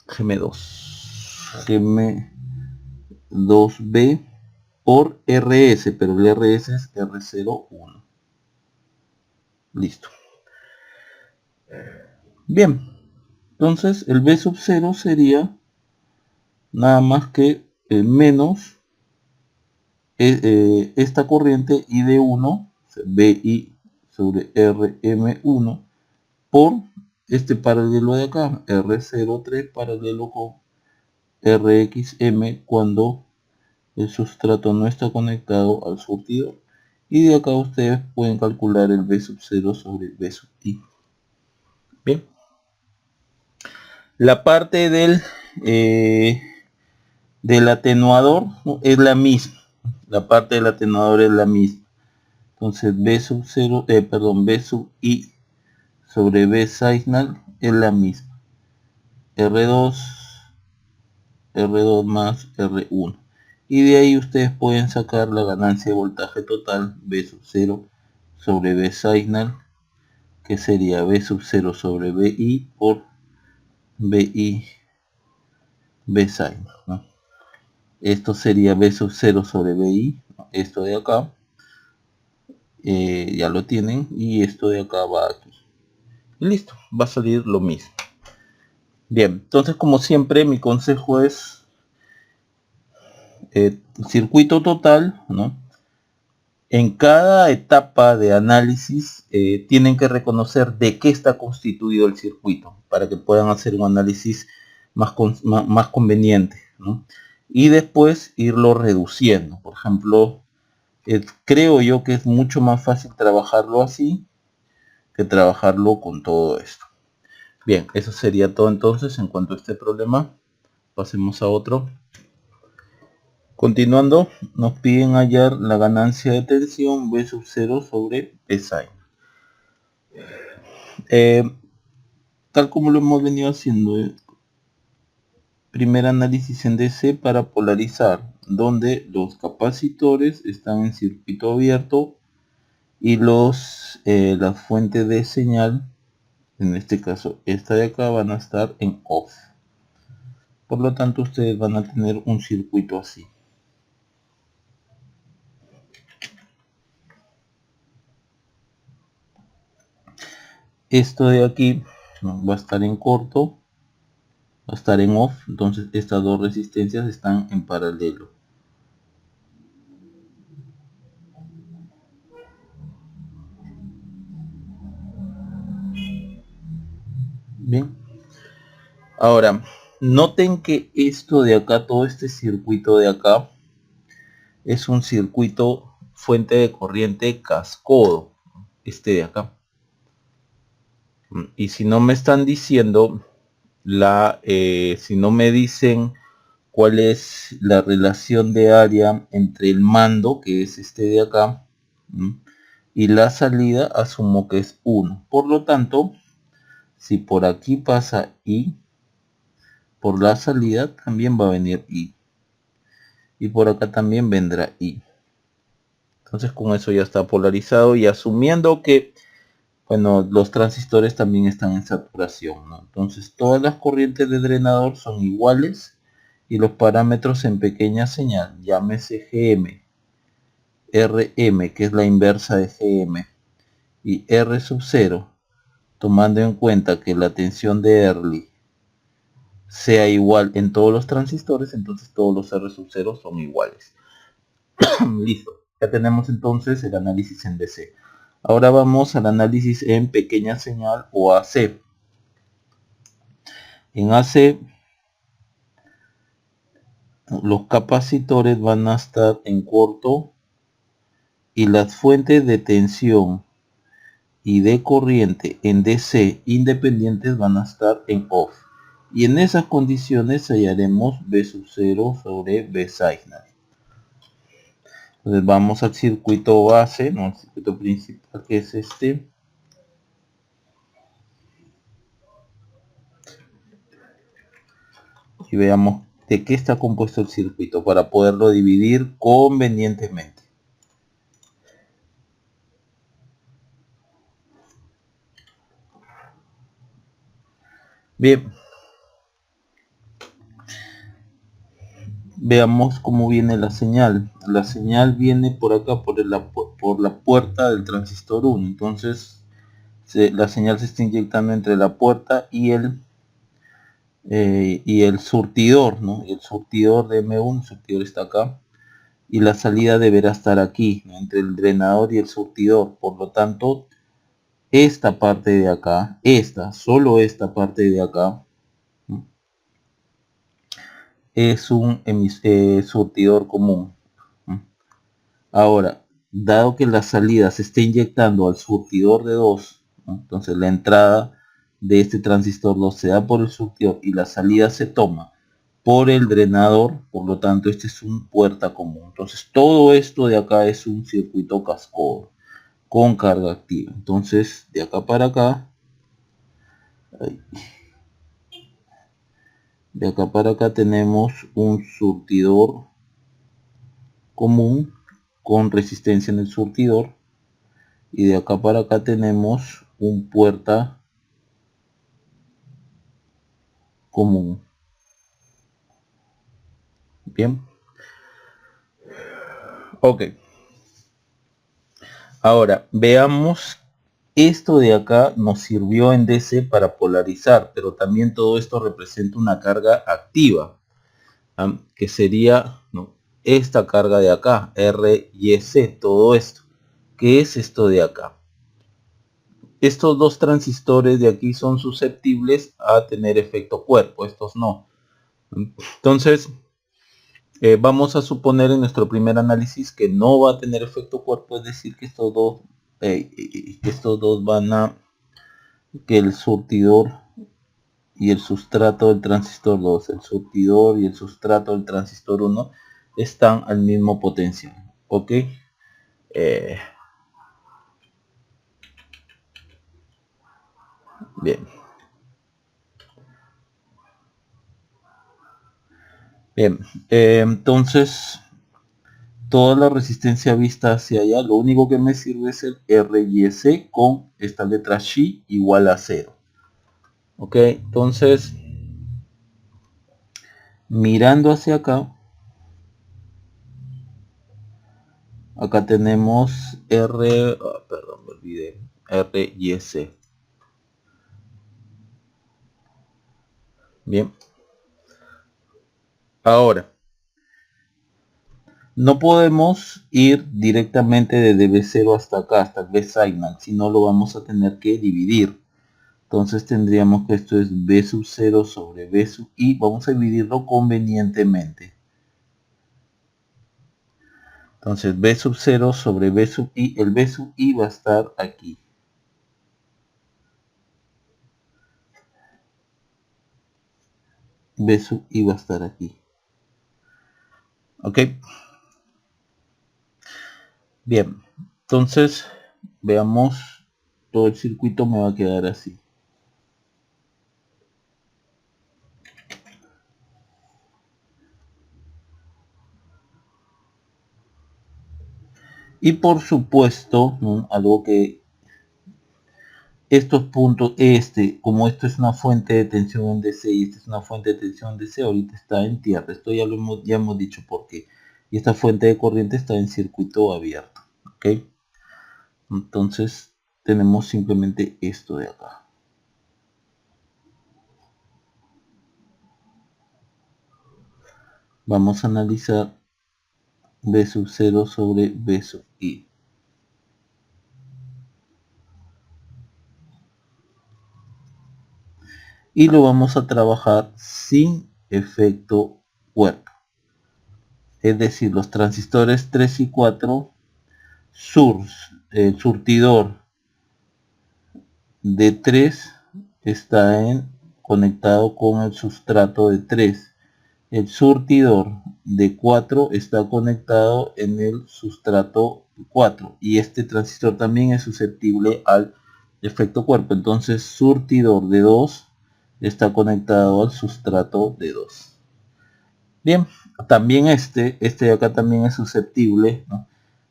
GM2, GM2B por RS, pero el RS es R01. Listo. Bien, entonces el B sub 0 sería nada más que menos esta corriente I de 1, BI sobre RM1 por este paralelo de acá, R03 paralelo con RXM cuando el sustrato no está conectado al surtidor. Y de acá ustedes pueden calcular el B sub 0 sobre B sub I. Bien. La parte del atenuador, ¿no?, es la misma. La parte del atenuador es la misma. Entonces B sub 0, B sub I sobre B signal es la misma. R2 más R1. Y de ahí ustedes pueden sacar la ganancia de voltaje total B sub 0 sobre B signal, que sería B sub 0 sobre BI por BI B signal, ¿no? Esto sería B sub 0 sobre BI, esto de acá, ya lo tienen, y esto de acá va aquí. Y listo, va a salir lo mismo. Bien, entonces como siempre mi consejo es circuito total, ¿no? En cada etapa de análisis tienen que reconocer de qué está constituido el circuito para que puedan hacer un análisis más conveniente, ¿no? Y después irlo reduciendo. Por ejemplo, creo yo que es mucho más fácil trabajarlo así que trabajarlo con todo esto. Bien, eso sería todo entonces en cuanto a este problema. Pasemos a otro. Continuando, nos piden hallar la ganancia de tensión B sub 0 sobre B sin. Tal como lo hemos venido haciendo, primer análisis en DC para polarizar, donde los capacitores están en circuito abierto y las fuentes de señal, en este caso esta de acá, van a estar en off. Por lo tanto, ustedes van a tener un circuito así. Esto de aquí va a estar en corto, va a estar en off, entonces estas dos resistencias están en paralelo. Bien. Ahora, noten que esto de acá, todo este circuito de acá, es un circuito fuente de corriente cascodo, este de acá. Y si no me están diciendo si no me dicen cuál es la relación de área entre el mando, que es este de acá, y la salida, asumo que es 1. Por lo tanto, si por aquí pasa I, por la salida también va a venir I. Y por acá también vendrá I. Entonces con eso ya está polarizado, y asumiendo que, bueno, los transistores también están en saturación, ¿no? Entonces todas las corrientes de drenador son iguales y los parámetros en pequeña señal, llámese GM, RM, que es la inversa de GM, y R sub 0, tomando en cuenta que la tensión de Early sea igual en todos los transistores, entonces todos los R sub 0 son iguales. Listo, ya tenemos entonces el análisis en DC. Ahora vamos al análisis en pequeña señal o AC. En AC, los capacitores van a estar en corto y las fuentes de tensión y de corriente en DC independientes van a estar en off. Y en esas condiciones hallaremos B sub 0 sobre B signal. Entonces vamos al circuito base, no, el circuito principal, que es este. Y veamos de qué está compuesto el circuito para poderlo dividir convenientemente. Bien, veamos cómo viene la señal. La señal viene por acá, por la puerta del transistor 1. Entonces la señal se está inyectando entre la puerta y el surtidor, ¿no? El surtidor de M1, el surtidor está acá. Y la salida deberá estar aquí, ¿no? Entre el drenador y el surtidor. Por lo tanto, esta parte de acá, solo esta parte de acá, ¿no? Es un surtidor común. Ahora, dado que la salida se está inyectando al surtidor de 2, ¿no? Entonces la entrada de este transistor 2 se da por el surtidor y la salida se toma por el drenador, por lo tanto este es un puerta común. Entonces todo esto de acá es un circuito cascodo con carga activa. Entonces de acá para acá, de acá para acá tenemos un surtidor común con resistencia en el surtidor, y de acá para acá tenemos un puerta común. Bien, ok. Ahora veamos, esto de acá nos sirvió en DC para polarizar, pero también todo esto representa una carga activa, que sería, ¿no?, esta carga de acá, R y C, todo esto. ¿Qué es esto de acá? Estos dos transistores de aquí son susceptibles a tener efecto cuerpo, estos no. Entonces, vamos a suponer en nuestro primer análisis que no va a tener efecto cuerpo, es decir, que estos dos van a, que el surtidor y el sustrato del transistor 2, el surtidor y el sustrato del transistor 1 están al mismo potencial, ¿ok? Bien. Bien, entonces toda la resistencia vista hacia allá, lo único que me sirve es el R y S con esta letra Xi igual a 0. Ok, entonces mirando hacia acá, acá tenemos perdón, me olvidé, R y S. Bien, ahora no podemos ir directamente de B0 hasta acá, hasta el B-signal, sino lo vamos a tener que dividir. Entonces tendríamos que esto es B sub 0 sobre B sub I. Vamos a dividirlo convenientemente. Entonces B sub 0 sobre B sub I. El B sub I va a estar aquí. B sub I va a estar aquí. Ok. Bien. Entonces veamos. Todo el circuito me va a quedar así. Y por supuesto, ¿no?, algo que estos puntos, como esto es una fuente de tensión en DC y esta es una fuente de tensión en DC, ahorita está en tierra. Esto ya hemos dicho por qué. Y esta fuente de corriente está en circuito abierto. ¿Ok? Entonces tenemos simplemente esto de acá. Vamos a analizar B sub 0 sobre B sub I. Y lo vamos a trabajar sin efecto cuerpo. Es decir, los transistores 3 y 4, el surtidor de 3 está conectado con el sustrato de 3. el surtidor de 4 está conectado en el sustrato 4 y este transistor también es susceptible al efecto cuerpo. Entonces surtidor de 2 está conectado al sustrato de 2. Bien, también este de acá también es susceptible, ¿no?,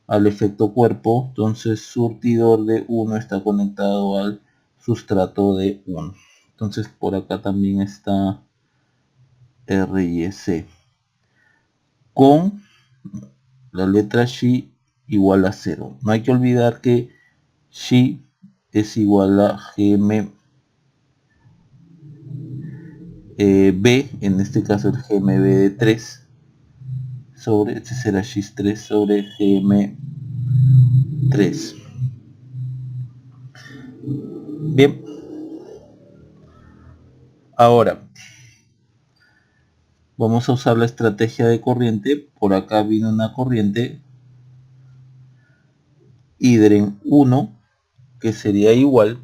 al efecto cuerpo. Entonces surtidor de 1 está conectado al sustrato de 1. Entonces por acá también está R y C con la letra Xi igual a 0. No hay que olvidar que Xi es igual a GM B, en este caso el GMB de 3 sobre, este será X3 sobre GM3. Bien, ahora vamos a usar la estrategia de corriente. Por acá viene una corriente hidren 1 que sería igual,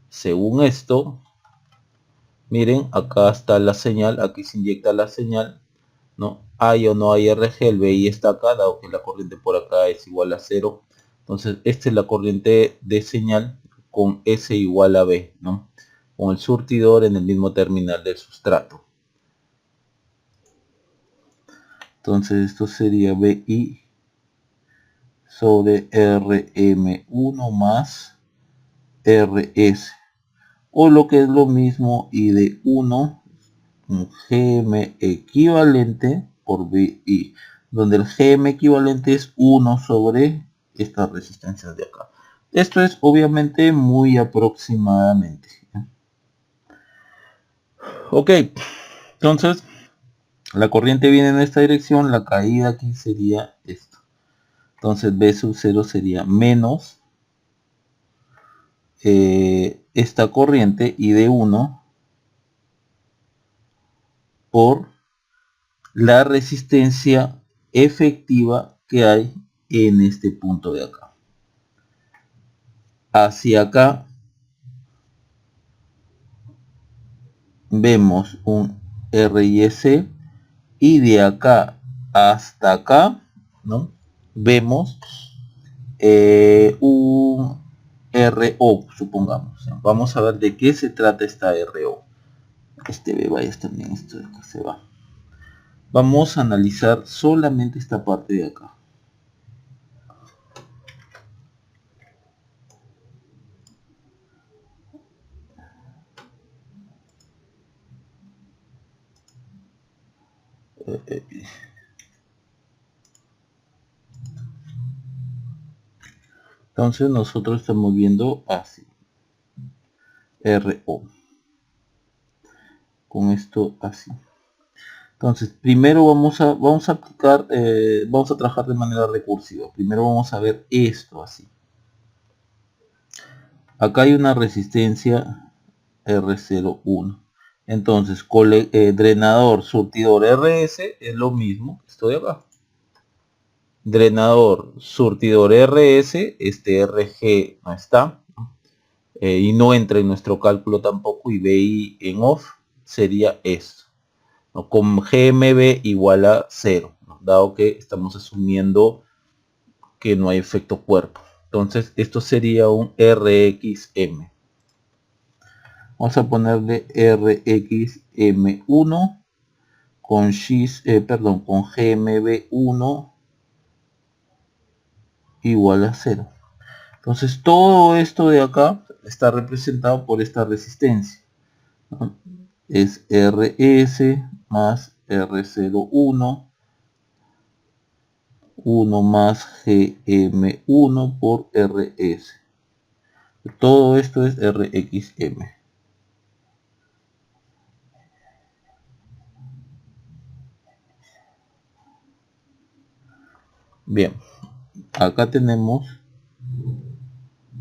según esto, miren, acá está la señal, aquí se inyecta la señal, ¿no? Hay o no hay RG, el BI está acá, dado que la corriente por acá es igual a 0. Entonces esta es la corriente de señal con S igual a B, ¿no?, con el surtidor en el mismo terminal del sustrato. Entonces esto sería BI sobre RM1 más RS, o lo que es lo mismo, I de 1, un GM equivalente por BI, donde el GM equivalente es 1 sobre estas resistencias de acá. Esto es obviamente muy aproximadamente. Ok, entonces la corriente viene en esta dirección, la caída aquí sería esto. Entonces B sub 0 sería menos esta corriente I de 1 por la resistencia efectiva que hay en este punto de acá. Hacia acá vemos un RIS y de acá hasta acá, ¿no?, vemos un RO, supongamos. Vamos a ver de qué se trata esta RO. Este B vaya también, esto de acá se va. Vamos a analizar solamente esta parte de acá. Entonces nosotros estamos viendo así, RO, con esto así. Entonces primero vamos a aplicar, vamos a trabajar de manera recursiva. Primero vamos a ver esto así. Acá hay una resistencia R01. Entonces drenador surtidor RS es lo mismo, esto de acá. Drenador surtidor RS, este RG no está, y no entra en nuestro cálculo tampoco, y BI en off sería esto, ¿no?, con GMB igual a 0, ¿no?, dado que estamos asumiendo que no hay efecto cuerpo. Entonces esto sería un RXM. Vamos a ponerle RXM1 con con GMB1 igual a 0. Entonces todo esto de acá está representado por esta resistencia, ¿no?, es RS más R01 1 más GM1 por RS. Todo esto es RXM. Bien, acá tenemos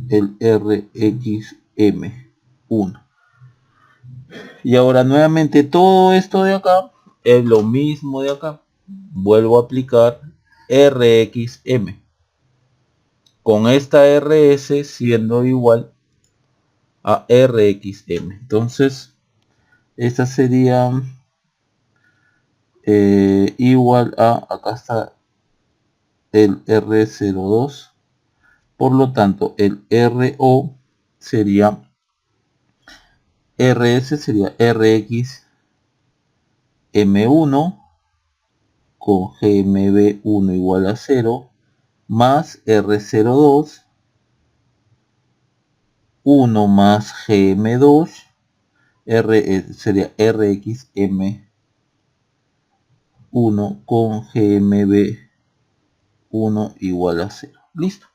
el RXM1. Y ahora nuevamente todo esto de acá es lo mismo de acá. Vuelvo a aplicar RXM con esta RS siendo igual a RXM. Entonces esta sería igual a, acá está el R02, por lo tanto el RO sería, RS sería RX M1 con GMB1 igual a 0 más R02 1 más GM2 sería RXM1 con GMB1 igual a 0. Listo.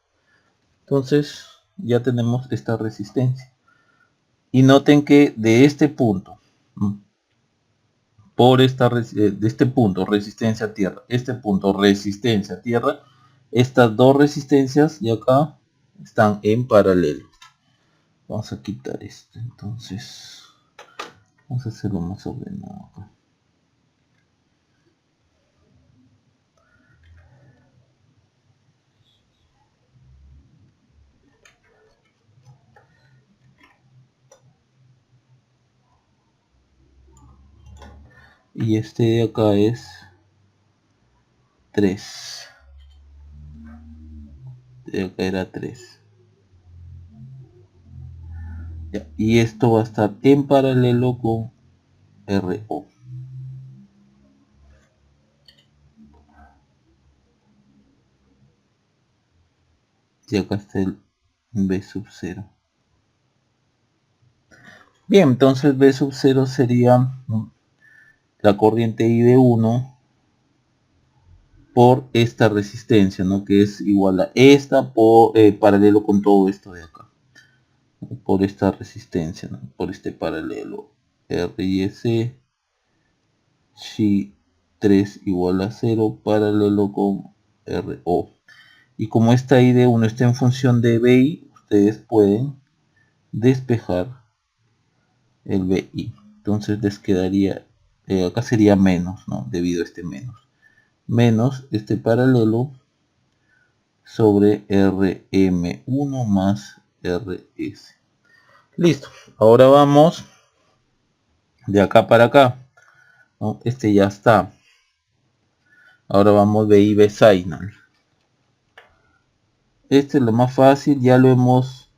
Entonces ya tenemos esta resistencia. Y noten que de este punto, de este punto resistencia a tierra, este punto resistencia a tierra, estas dos resistencias de acá están en paralelo. Vamos a quitar esto, entonces vamos a hacerlo más ordenado acá. Y este de acá es 3. De acá era 3. Ya, y esto va a estar en paralelo con RO. Y acá está el B sub 0. Bien, entonces B sub 0 sería la corriente I de 1 por esta resistencia, ¿no? Que es igual a esta por paralelo con todo esto de acá. Por esta resistencia, ¿no? Por este paralelo. R y S, X3 igual a 0 paralelo con RO. Y como esta I de 1 está en función de BI, ustedes pueden despejar el BI. Entonces les quedaría, acá sería menos, ¿no? Debido a este menos. Menos este paralelo sobre RM1 más RS. Listo. Ahora vamos de acá para acá, ¿no? Este ya está. Ahora vamos BI B signal. Este es lo más fácil, ya lo hemos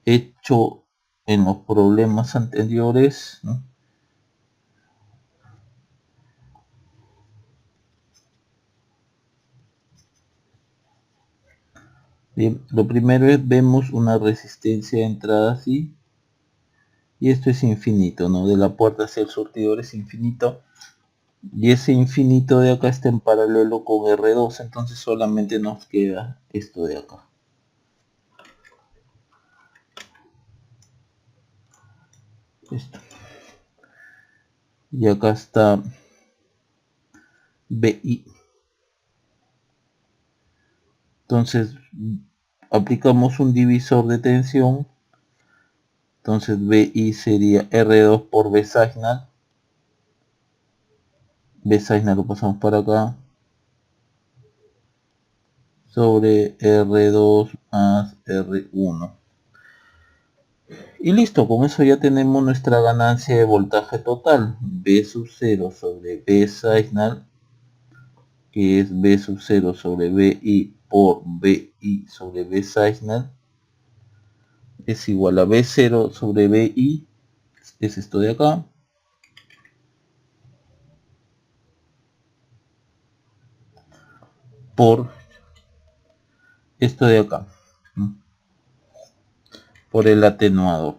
hecho en los problemas anteriores, ¿no? Bien, lo primero es vemos una resistencia de entrada así, y esto es infinito, ¿no? De la puerta hacia el surtidor es infinito, y ese infinito de acá está en paralelo con R2, entonces solamente nos queda esto de acá. Esto. Y acá está BI. Entonces aplicamos un divisor de tensión. Entonces BI sería R2 por B signal. B signal lo pasamos para acá. Sobre R2 más R1. Y listo, con eso ya tenemos nuestra ganancia de voltaje total. B sub 0 sobre B signal, que es B sub 0 sobre BI por BI sobre B signal, es igual a B0 sobre BI, es esto de acá, por esto de acá, por el atenuador.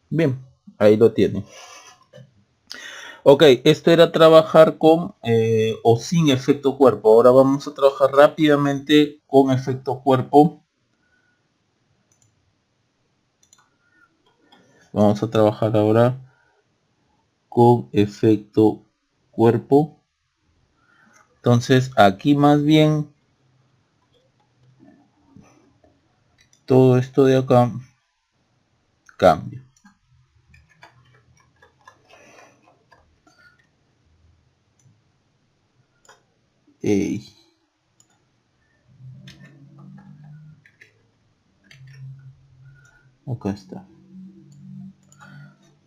Bien, ahí lo tienen. Ok, esto era trabajar con o sin efecto cuerpo. Ahora vamos a trabajar rápidamente con efecto cuerpo. Vamos a trabajar ahora con efecto cuerpo. Entonces aquí más bien todo esto de acá cambia. Acá está.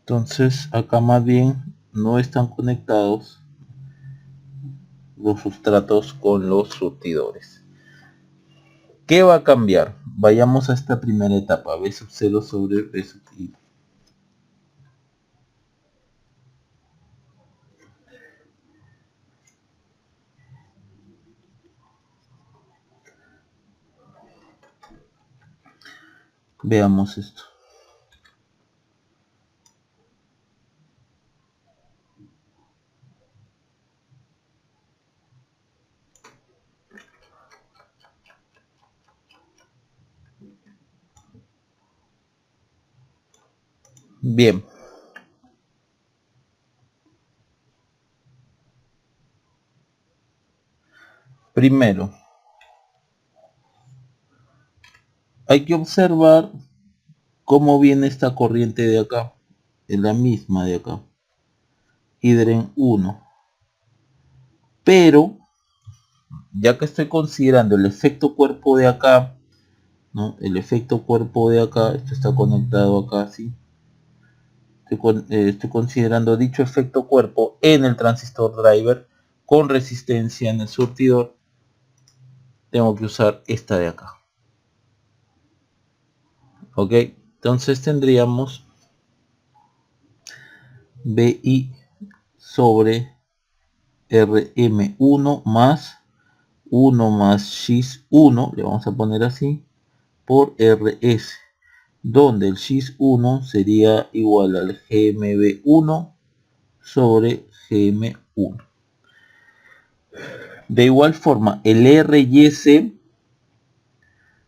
Entonces acá más bien no están conectados los sustratos con los surtidores. ¿Qué va a cambiar? Vayamos a esta primera etapa, B sub 0 sobre B sub I. Veamos esto. Bien. Primero, hay que observar cómo viene esta corriente de acá. Es la misma de acá. Hidren 1. Pero, ya que estoy considerando el efecto cuerpo de acá, ¿no? El efecto cuerpo de acá, esto está conectado acá, ¿sí? Estoy considerando dicho efecto cuerpo en el transistor driver con resistencia en el surtidor. Tengo que usar esta de acá. Ok, entonces tendríamos BI sobre RM1 más 1 más X1, le vamos a poner así, por RS, donde el X1 sería igual al GMB1 sobre GM1. De igual forma, el R y S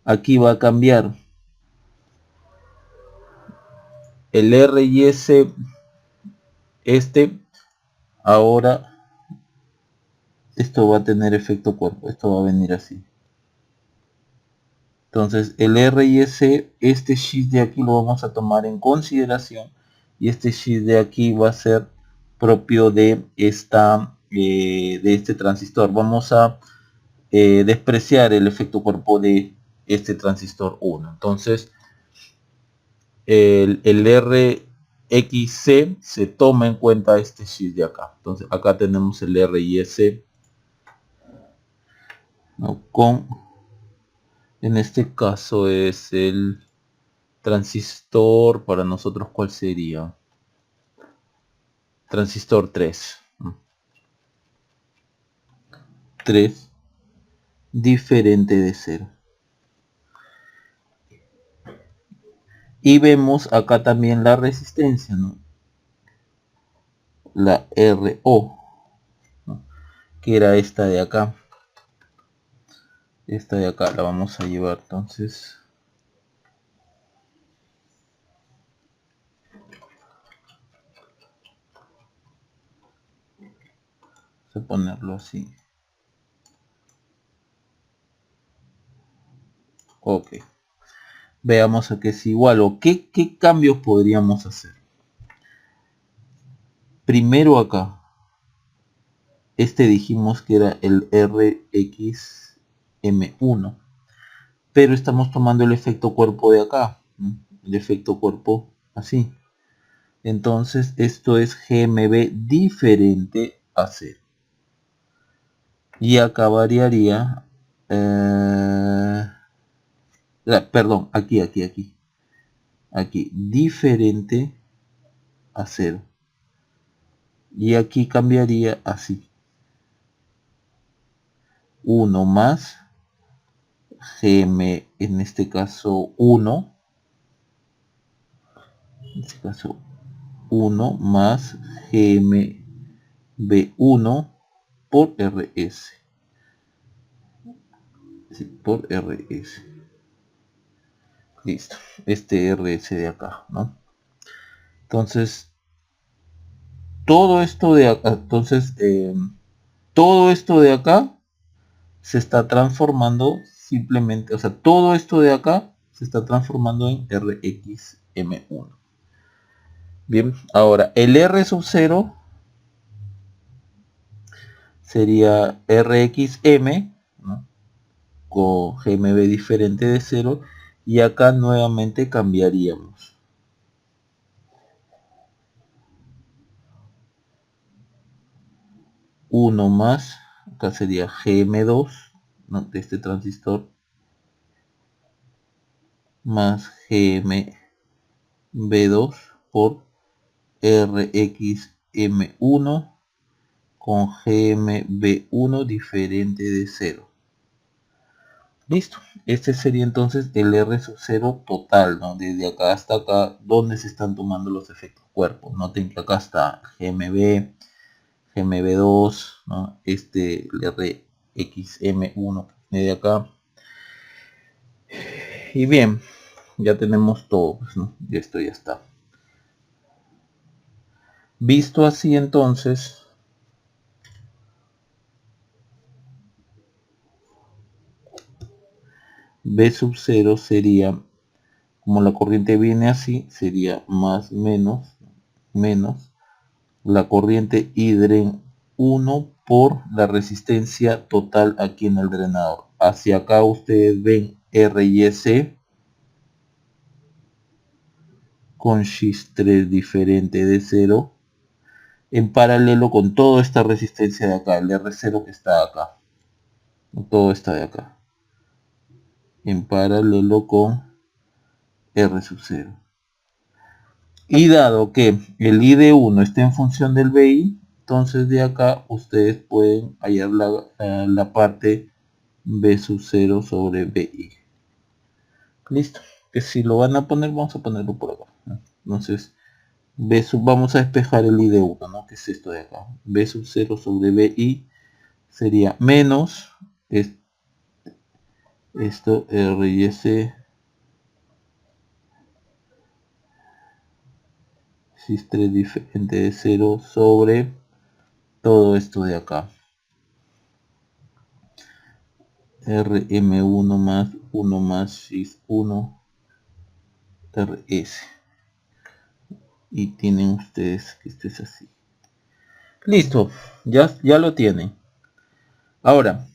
aquí va a cambiar. El R y S, ahora esto va a tener efecto cuerpo, esto va a venir así. Entonces el R y S, este X de aquí lo vamos a tomar en consideración y este X de aquí va a ser propio de este transistor. Vamos a despreciar el efecto cuerpo de este transistor 1. Entonces el RXC se toma en cuenta este X de acá. Entonces acá tenemos el R y S, ¿no? En este caso es el transistor, para nosotros, ¿cuál sería? Transistor 3. 3 diferente de 0. Y vemos acá también la resistencia, ¿no? La RO, ¿no? Que era esta de acá. Esta de acá la vamos a llevar, entonces vamos a ponerlo así. Ok, veamos a qué es igual o qué cambios podríamos hacer. Primero acá, dijimos que era el RXM1, pero estamos tomando el efecto cuerpo de acá, ¿no? El efecto cuerpo así. Entonces esto es GMB diferente a 0. Y acá variaría, perdón, aquí, diferente a 0. Y aquí cambiaría así. 1 más GM, en este caso 1. En este caso 1 más GMB1 por RS. Sí, por RS. Listo. Este RS de acá, ¿no? Entonces, todo esto de acá, todo esto de acá se está transformando simplemente, o sea, todo esto de acá se está transformando en RXM1. Bien, ahora el R sub 0 sería RXM, ¿no? Con GMB diferente de 0, y acá nuevamente cambiaríamos. 1 más, acá sería GM2, ¿no?, de este transistor, más GMB2 por RXM1 con GMB1 diferente de 0. Listo, este sería entonces el R sub 0 total, ¿no? Desde acá hasta acá, donde se están tomando los efectos cuerpo. Noten que acá está GMB, GMB2, ¿no? El RXM1 de acá. Y bien, ya tenemos todo, pues, ¿no? Y esto ya está. Visto así entonces, B sub 0 sería, como la corriente viene así, sería más menos la corriente I dren 1 por la resistencia total aquí en el drenador. Hacia acá ustedes ven R y S con X3 diferente de 0 en paralelo con toda esta resistencia de acá, el R0 que está acá. Todo está de acá. En paralelo con R sub 0. Y dado que el I de 1 está en función del BI, entonces de acá ustedes pueden hallar la parte B sub 0 sobre BI. Listo. Que si lo van a poner, vamos a ponerlo por acá, ¿no? Entonces, B sub, vamos a despejar el I de 1, ¿no? Que es esto de acá. B sub 0 sobre BI sería menos esto R y S X3 diferente de 0 sobre todo esto de acá. RM1 más 1 más X1 RS. Y tienen ustedes que este es así. Listo, ya lo tienen. Ahora,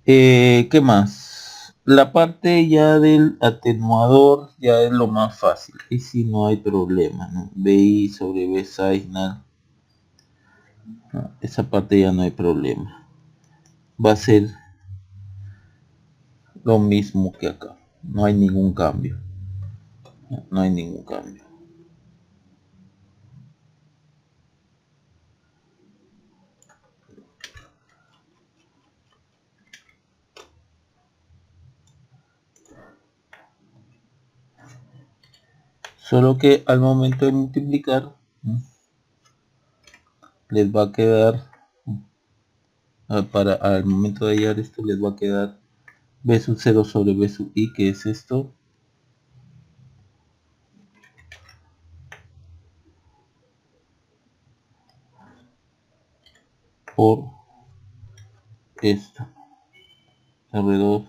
¿qué más? La parte ya del atenuador ya es lo más fácil. Y si no hay problema, ¿no? BI sobre B signal. No, esa parte ya no hay problema. Va a ser lo mismo que acá. No hay ningún cambio. No hay ningún cambio. Solo que al momento de multiplicar, les va a quedar, al momento de hallar esto, les va a quedar B sub 0 sobre B sub I, que es esto, por esto, R2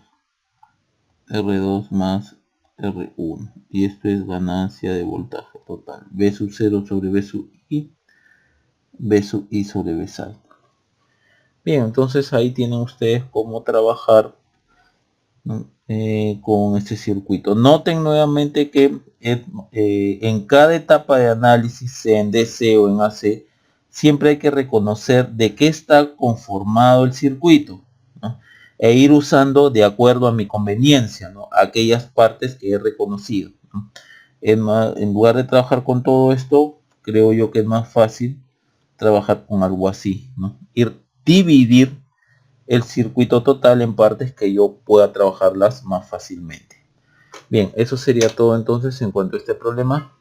más R1, y esto es ganancia de voltaje total, B sub 0 sobre B sub I sobre B sub. Bien, entonces ahí tienen ustedes cómo trabajar, ¿no? Con este circuito. Noten nuevamente que en cada etapa de análisis, sea en DC o en AC, siempre hay que reconocer de qué está conformado el circuito, ¿no? E ir usando de acuerdo a mi conveniencia, ¿no?, aquellas partes que he reconocido, ¿no? En lugar de trabajar con todo esto, creo yo que es más fácil trabajar con algo así, ¿no? Dividir el circuito total en partes que yo pueda trabajarlas más fácilmente. Bien, eso sería todo entonces en cuanto a este problema.